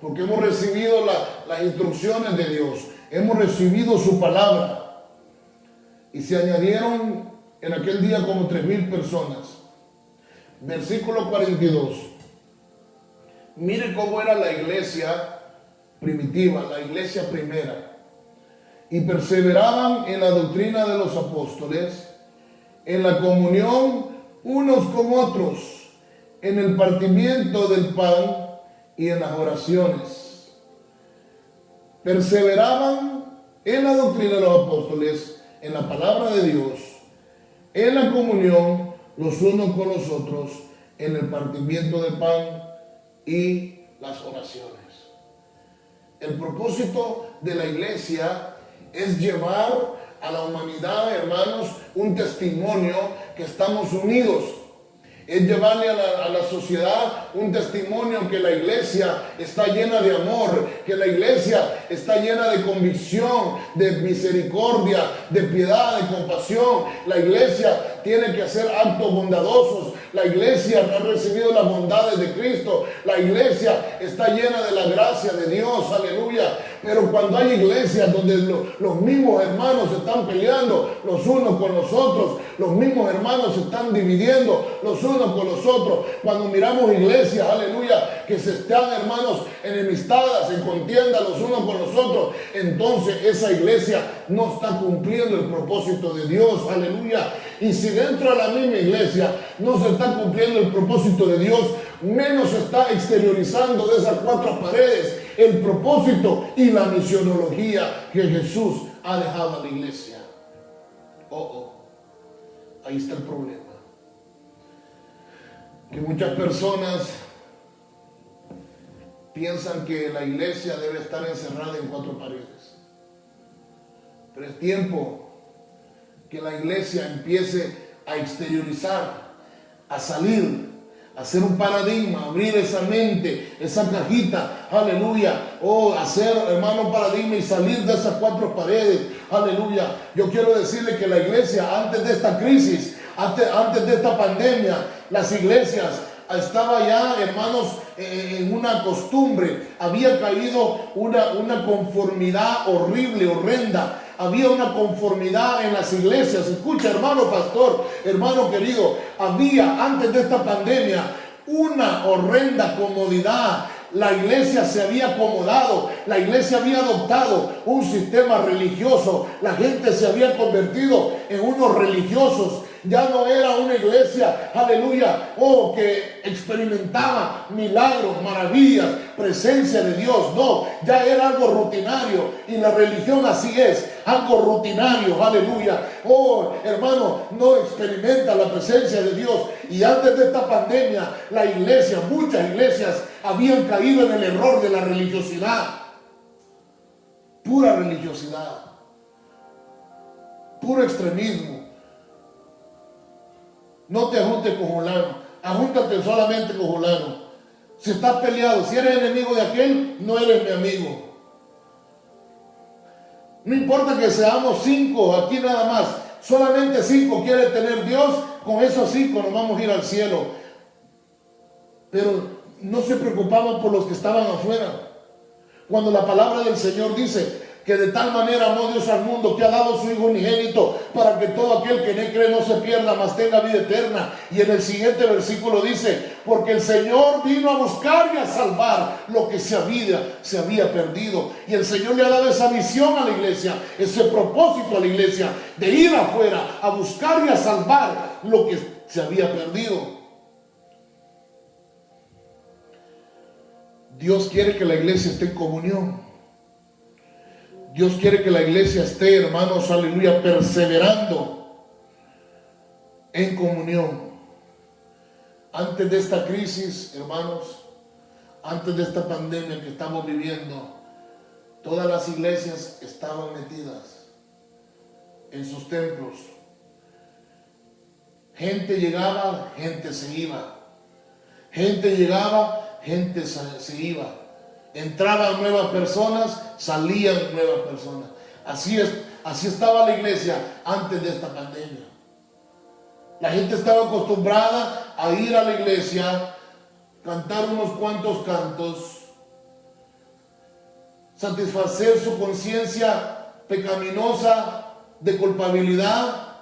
Porque hemos recibido las instrucciones de Dios. Hemos recibido su palabra. Y se añadieron en aquel día como 3,000 personas. Versículo 42. Mire cómo era la iglesia primitiva, la iglesia primera. Y perseveraban en la doctrina de los apóstoles, en la comunión unos con otros, en el partimiento del pan y en las oraciones. Perseveraban en la doctrina de los apóstoles, en la palabra de Dios, en la comunión los unos con los otros, en el partimiento del pan y las oraciones. El propósito de la iglesia es llevar a la humanidad, hermanos, un testimonio que estamos unidos. Es llevarle a la sociedad un testimonio que la iglesia está llena de amor, que la iglesia está llena de convicción, de misericordia, de piedad, de compasión. La iglesia tiene que hacer actos bondadosos. La iglesia ha recibido las bondades de Cristo. La iglesia está llena de la gracia de Dios, aleluya. Pero cuando hay iglesias donde los mismos hermanos se están peleando los unos con los otros, los mismos hermanos se están dividiendo los unos con los otros, cuando miramos iglesias, aleluya, que se están, hermanos, enemistadas, en contienda los unos con los otros, entonces esa iglesia no está cumpliendo el propósito de Dios, aleluya. Y si dentro de la misma iglesia no se está cumpliendo el propósito de Dios, menos se está exteriorizando de esas cuatro paredes el propósito y la misionología que Jesús ha dejado a la iglesia. Ahí está el problema. Que muchas personas piensan que la iglesia debe estar encerrada en cuatro paredes. Pero es tiempo que la iglesia empiece a exteriorizar, a salir, a hacer un paradigma, abrir esa mente, esa cajita, aleluya, hacer, hermano, un paradigma y salir de esas cuatro paredes, aleluya. Yo quiero decirle que la iglesia, antes de esta crisis, antes de esta pandemia, las iglesias estaba ya, hermanos, en una costumbre, había caído una conformidad horrible, horrenda. Había una conformidad en las iglesias. Escucha, hermano pastor, hermano querido, había antes de esta pandemia una horrenda comodidad. La iglesia se había acomodado, la iglesia había adoptado un sistema religioso, la gente se había convertido en unos religiosos. Ya no era una iglesia, aleluya, que experimentaba milagros, maravillas, presencia de Dios. No, ya era algo rutinario. Y la religión así es, algo rutinario, aleluya. Hermano, no experimenta la presencia de Dios. Y antes de esta pandemia, la iglesia, muchas iglesias habían caído en el error de la religiosidad. Pura religiosidad. Puro extremismo. No te ajuntes con fulano, ajúntate solamente con fulano. Si estás peleado, si eres enemigo de aquel, no eres mi amigo. No importa que seamos 5 aquí nada más, solamente 5 quiere tener Dios, con esos 5 nos vamos a ir al cielo. Pero no se preocupaban por los que estaban afuera. Cuando la palabra del Señor dice, que de tal manera amó Dios al mundo que ha dado su Hijo unigénito para que todo aquel que en él cree no se pierda, mas tenga vida eterna. Y en el siguiente versículo dice, porque el Señor vino a buscar y a salvar lo que se había perdido. Y el Señor le ha dado esa misión a la iglesia, ese propósito a la iglesia, de ir afuera a buscar y a salvar lo que se había perdido. Dios quiere que la iglesia esté en comunión. Dios quiere que la iglesia esté, hermanos, aleluya, perseverando en comunión. Antes de esta crisis, hermanos, antes de esta pandemia que estamos viviendo, todas las iglesias estaban metidas en sus templos. Gente llegaba, gente se iba. Gente llegaba, gente se iba. Entraban nuevas personas, salían nuevas personas. Así estaba la iglesia antes de esta pandemia. La gente estaba acostumbrada a ir a la iglesia, cantar unos cuantos cantos, satisfacer su conciencia pecaminosa de culpabilidad,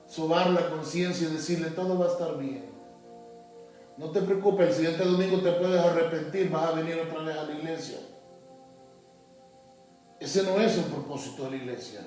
sobar la conciencia y decirle todo va a estar bien. No te preocupes, el siguiente domingo te puedes arrepentir, vas a venir otra vez a la iglesia. Ese no es el propósito de la iglesia.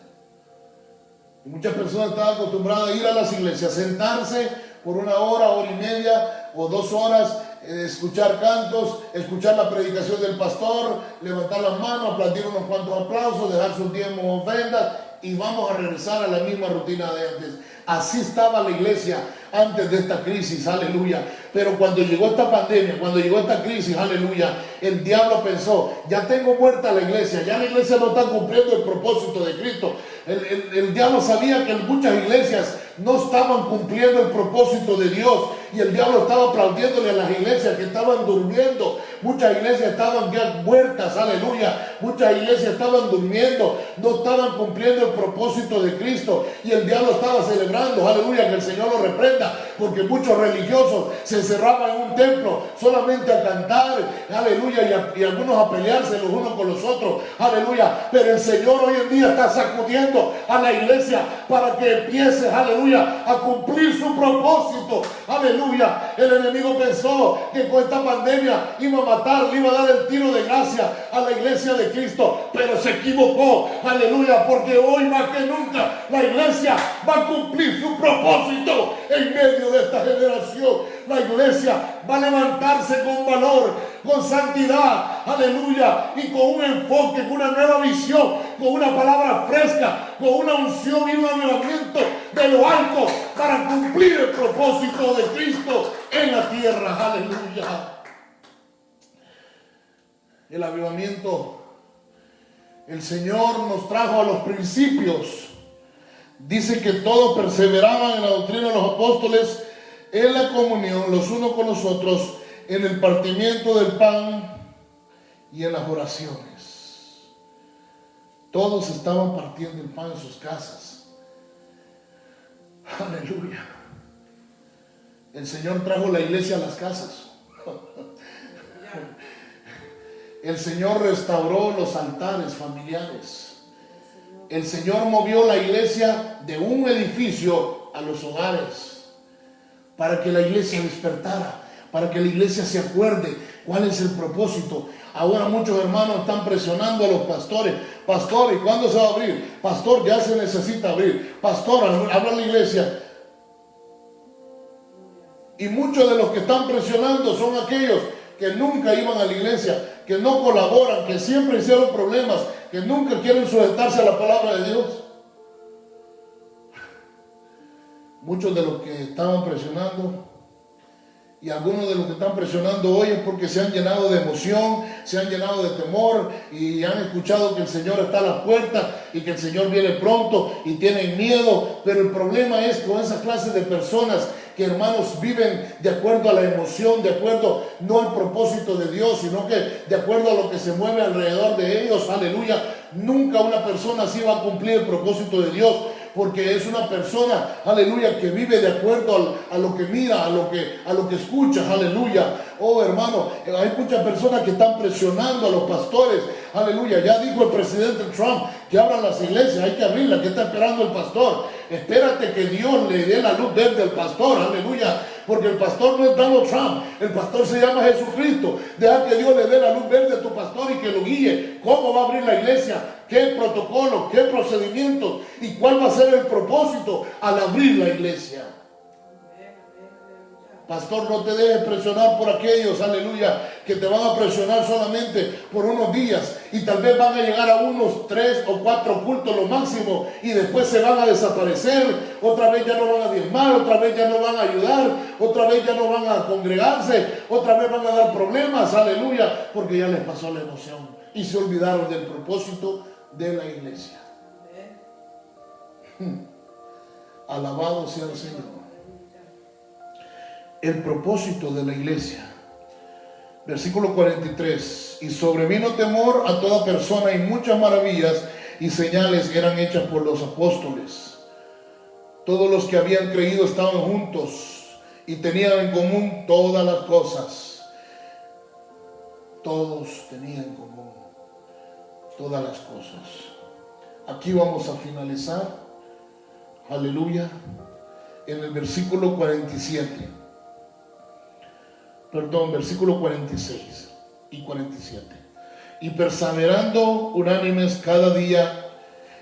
Y muchas personas están acostumbradas a ir a las iglesias, sentarse por 1 hora, hora y media o 2 horas, escuchar cantos, escuchar la predicación del pastor, levantar las manos, aplaudir unos cuantos aplausos, dejar sus diezmos o ofrendas y vamos a regresar a la misma rutina de antes. Así estaba la iglesia antes de esta crisis, aleluya. Pero cuando llegó esta pandemia, cuando llegó esta crisis, aleluya, el diablo pensó, ya tengo muerta la iglesia, ya la iglesia no está cumpliendo el propósito de Cristo. El diablo sabía que muchas iglesias no estaban cumpliendo el propósito de Dios y el diablo estaba aplaudiéndole a las iglesias que estaban durmiendo. Muchas iglesias estaban ya muertas, aleluya. Muchas iglesias estaban durmiendo, no estaban cumpliendo el propósito de Cristo y el diablo estaba celebrando, aleluya, que el Señor lo reprenda, porque muchos religiosos se encerraban en un templo solamente a cantar, aleluya, y algunos a pelearse los unos con los otros, aleluya. Pero el Señor hoy en día está sacudiendo a la iglesia para que empiece, aleluya, a cumplir su propósito, aleluya. El enemigo pensó que con esta pandemia iba a matar, le iba a dar el tiro de gracia a la iglesia de Cristo, pero se equivocó, aleluya, porque hoy más que nunca la iglesia va a cumplir su propósito en medio de esta generación. La iglesia va a levantarse con valor, con santidad, aleluya, y con un enfoque, con una nueva visión, con una palabra fresca, con una unción y un avivamiento de lo alto para cumplir el propósito de Cristo en la tierra, aleluya. El avivamiento, el Señor nos trajo a los principios. Dice que todos perseveraban en la doctrina de los apóstoles, en la comunión los unos con los otros, en el partimiento del pan y en las oraciones. Todos estaban partiendo el pan en sus casas. Aleluya. El Señor trajo la iglesia a las casas. El Señor restauró los altares familiares. El Señor movió la iglesia de un edificio a los hogares para que la iglesia despertara, para que la iglesia se acuerde cuál es el propósito. Ahora muchos hermanos están presionando a los pastores. Pastor, ¿y cuándo se va a abrir? Pastor, ya se necesita abrir. Pastor, habla la iglesia. Y muchos de los que están presionando son aquellos que nunca iban a la iglesia, que no colaboran, que siempre hicieron problemas, que nunca quieren sujetarse a la palabra de Dios. Muchos de los que estaban presionando, y algunos de los que están presionando hoy es porque se han llenado de emoción, se han llenado de temor y han escuchado que el Señor está a la puerta y que el Señor viene pronto y tienen miedo. Pero el problema es con esa clase de personas que, hermanos, viven de acuerdo a la emoción, de acuerdo no al propósito de Dios, sino que de acuerdo a lo que se mueve alrededor de ellos, aleluya. Nunca una persona así va a cumplir el propósito de Dios, porque es una persona, aleluya, que vive de acuerdo a lo que mira, a lo que escucha, aleluya. Oh, hermano, hay muchas personas que están presionando a los pastores, aleluya. Ya dijo el presidente Trump que abran las iglesias, hay que abrirlas. ¿Qué está esperando el pastor? Espérate que Dios le dé la luz verde al pastor, aleluya. Porque el pastor no es Donald Trump, el pastor se llama Jesucristo. Deja que Dios le dé la luz verde a tu pastor y que lo guíe. ¿Cómo va a abrir la iglesia? ¿Qué protocolo? ¿Qué procedimientos? ¿Y cuál va a ser el propósito al abrir la iglesia? Pastor, no te dejes presionar por aquellos, aleluya, que te van a presionar solamente por unos días y tal vez van a llegar a unos 3 o 4 cultos lo máximo y después se van a desaparecer, otra vez ya no van a diezmar, otra vez ya no van a ayudar, otra vez ya no van a congregarse, otra vez van a dar problemas, aleluya, porque ya les pasó la emoción y se olvidaron del propósito de la iglesia. Alabado sea el Señor. El propósito de la iglesia. Versículo 43. Y sobrevino temor a toda persona y muchas maravillas y señales eran hechas por los apóstoles. Todos los que habían creído estaban juntos y tenían en común todas las cosas. Todos tenían en común todas las cosas. Aquí vamos a finalizar. Aleluya. En el versículo 47. Perdón, versículo 46 y 47. Y perseverando unánimes cada día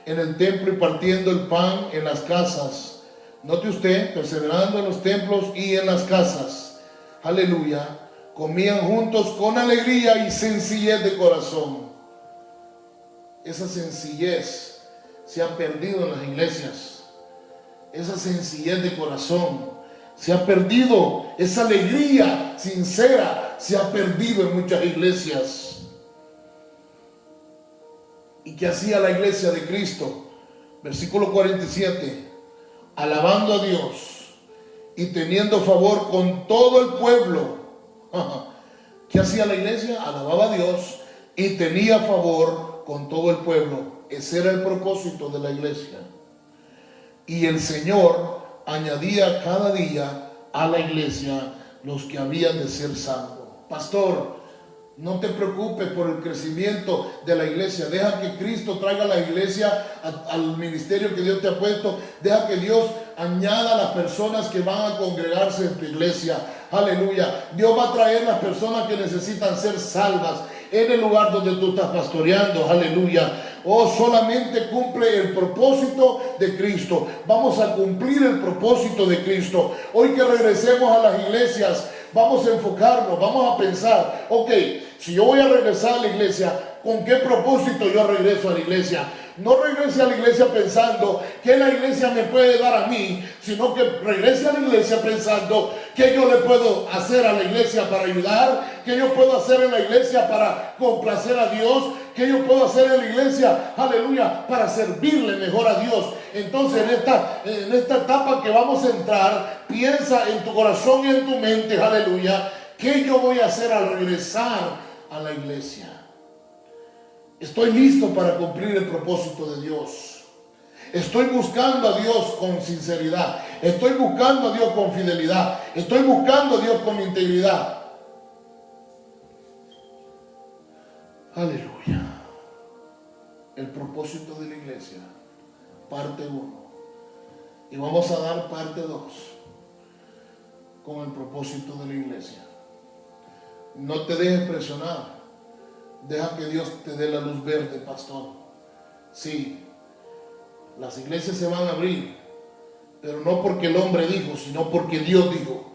en el templo y partiendo el pan en las casas. Note usted, perseverando en los templos y en las casas. Aleluya. Comían juntos con alegría y sencillez de corazón. Esa sencillez se ha perdido en las iglesias. Esa sencillez de corazón se ha perdido, esa alegría sincera se ha perdido en muchas iglesias. ¿Y qué hacía la iglesia de Cristo? Versículo 47. Alabando a Dios y teniendo favor con todo el pueblo. ¿Qué hacía la iglesia? Alababa a Dios y tenía favor con todo el pueblo. Ese era el propósito de la iglesia. Y el Señor añadía cada día a la iglesia los que habían de ser salvos. Pastor, no te preocupes por el crecimiento de la iglesia. Deja que Cristo traiga a la iglesia al ministerio que Dios te ha puesto. Deja que Dios añada a las personas que van a congregarse en tu iglesia. Aleluya. Dios va a traer las personas que necesitan ser salvas en el lugar donde tú estás pastoreando. Aleluya. Oh, solamente cumple el propósito de Cristo. Vamos a cumplir el propósito de Cristo. Hoy que regresemos a las iglesias, vamos a enfocarnos, vamos a pensar, ok, si yo voy a regresar a la iglesia, ¿con qué propósito yo regreso a la iglesia? No regrese a la iglesia pensando que la iglesia me puede dar a mí, sino que regrese a la iglesia pensando que yo le puedo hacer a la iglesia para ayudar, que yo puedo hacer en la iglesia para complacer a Dios, que yo puedo hacer en la iglesia, aleluya, para servirle mejor a Dios. Entonces en esta etapa que vamos a entrar, piensa en tu corazón y en tu mente, aleluya, ¿qué yo voy a hacer al regresar a la iglesia? Estoy listo para cumplir el propósito de Dios. Estoy buscando a Dios con sinceridad. Estoy buscando a Dios con fidelidad. Estoy buscando a Dios con integridad. Aleluya. El propósito de la iglesia, parte 1. Y vamos a dar parte 2 con el propósito de la iglesia. No te dejes presionar. Deja que Dios te dé la luz verde, pastor. Sí, las iglesias se van a abrir, pero no porque el hombre dijo, sino porque Dios dijo.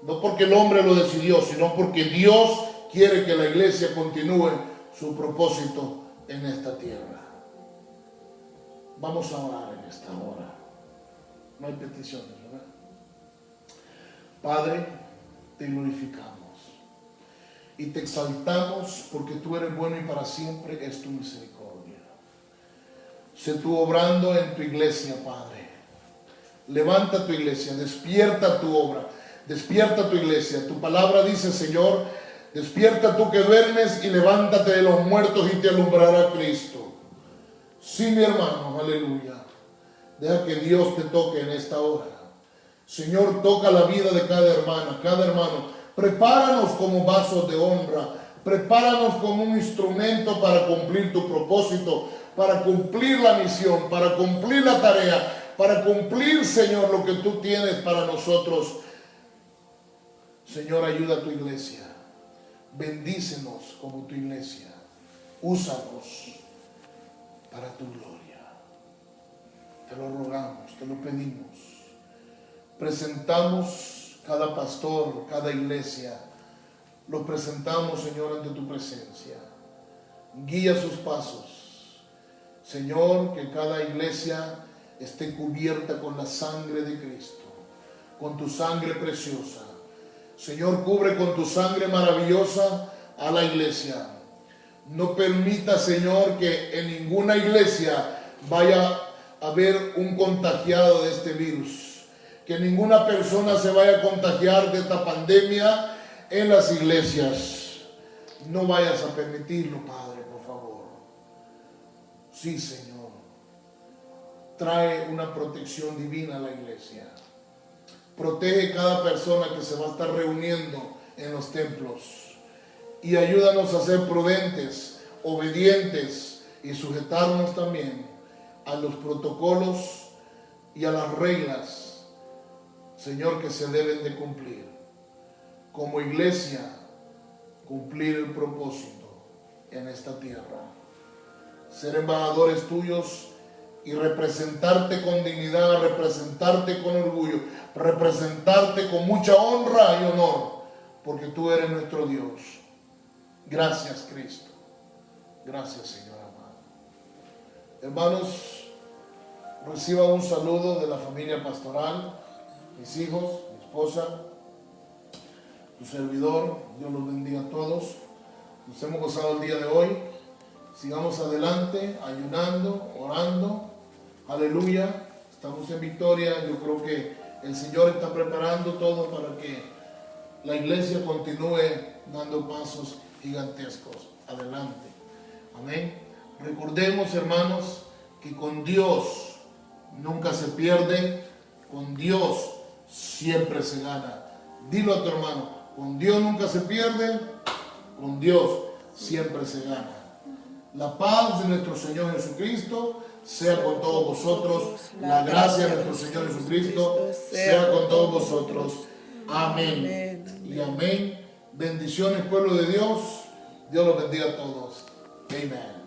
No porque el hombre lo decidió, sino porque Dios quiere que la iglesia continúe su propósito en esta tierra. Vamos a orar en esta hora. No hay peticiones, ¿verdad? Padre, te glorificamos y te exaltamos porque tú eres bueno y para siempre es tu misericordia. Sé tú obrando en tu iglesia, Padre. Levanta tu iglesia, despierta tu obra, despierta tu iglesia. Tu palabra dice, Señor, despierta tú que duermes y levántate de los muertos y te alumbrará Cristo. Sí, mi hermano, aleluya. Deja que Dios te toque en esta hora. Señor, toca la vida de cada hermana, cada hermano. Prepáranos como vasos de honra. Prepáranos como un instrumento para cumplir tu propósito, para cumplir la misión, para cumplir la tarea, para cumplir, Señor, lo que tú tienes para nosotros. Señor, ayuda a tu iglesia. Bendícenos como tu iglesia. Úsanos para tu gloria. Te lo rogamos, te lo pedimos. Presentamos cada pastor, cada iglesia. Los presentamos, Señor, ante tu presencia. Guía sus pasos. Señor, que cada iglesia esté cubierta con la sangre de Cristo, con tu sangre preciosa. Señor, cubre con tu sangre maravillosa a la iglesia. No permita, Señor, que en ninguna iglesia vaya a haber un contagiado de este virus. Que ninguna persona se vaya a contagiar de esta pandemia en las iglesias. No vayas a permitirlo, Padre, por favor. Sí, Señor. Trae una protección divina a la iglesia. Protege cada persona que se va a estar reuniendo en los templos. Y ayúdanos a ser prudentes, obedientes y sujetarnos también a los protocolos y a las reglas, Señor, que se deben de cumplir. Como iglesia, cumplir el propósito en esta tierra. Ser embajadores tuyos y representarte con dignidad, representarte con orgullo, representarte con mucha honra y honor, porque tú eres nuestro Dios. Gracias, Cristo. Gracias, Señor amado. Hermanos, reciba un saludo de la familia pastoral, mis hijos, mi esposa, tu servidor. Dios los bendiga a todos. Nos hemos gozado el día de hoy. Sigamos adelante, ayunando, orando. Aleluya. Estamos en victoria. Yo creo que el Señor está preparando todo para que la iglesia continúe dando pasos gigantescos. Adelante. Amén. Recordemos, hermanos, que con Dios nunca se pierde. Con Dios siempre se gana. Dilo a tu hermano. Con Dios nunca se pierde. Con Dios siempre se gana. La paz de nuestro Señor Jesucristo sea con todos vosotros. La gracia de nuestro Señor Jesucristo sea con todos vosotros. Amén. Y amén. Bendiciones, pueblo de Dios. Dios los bendiga a todos. Amén.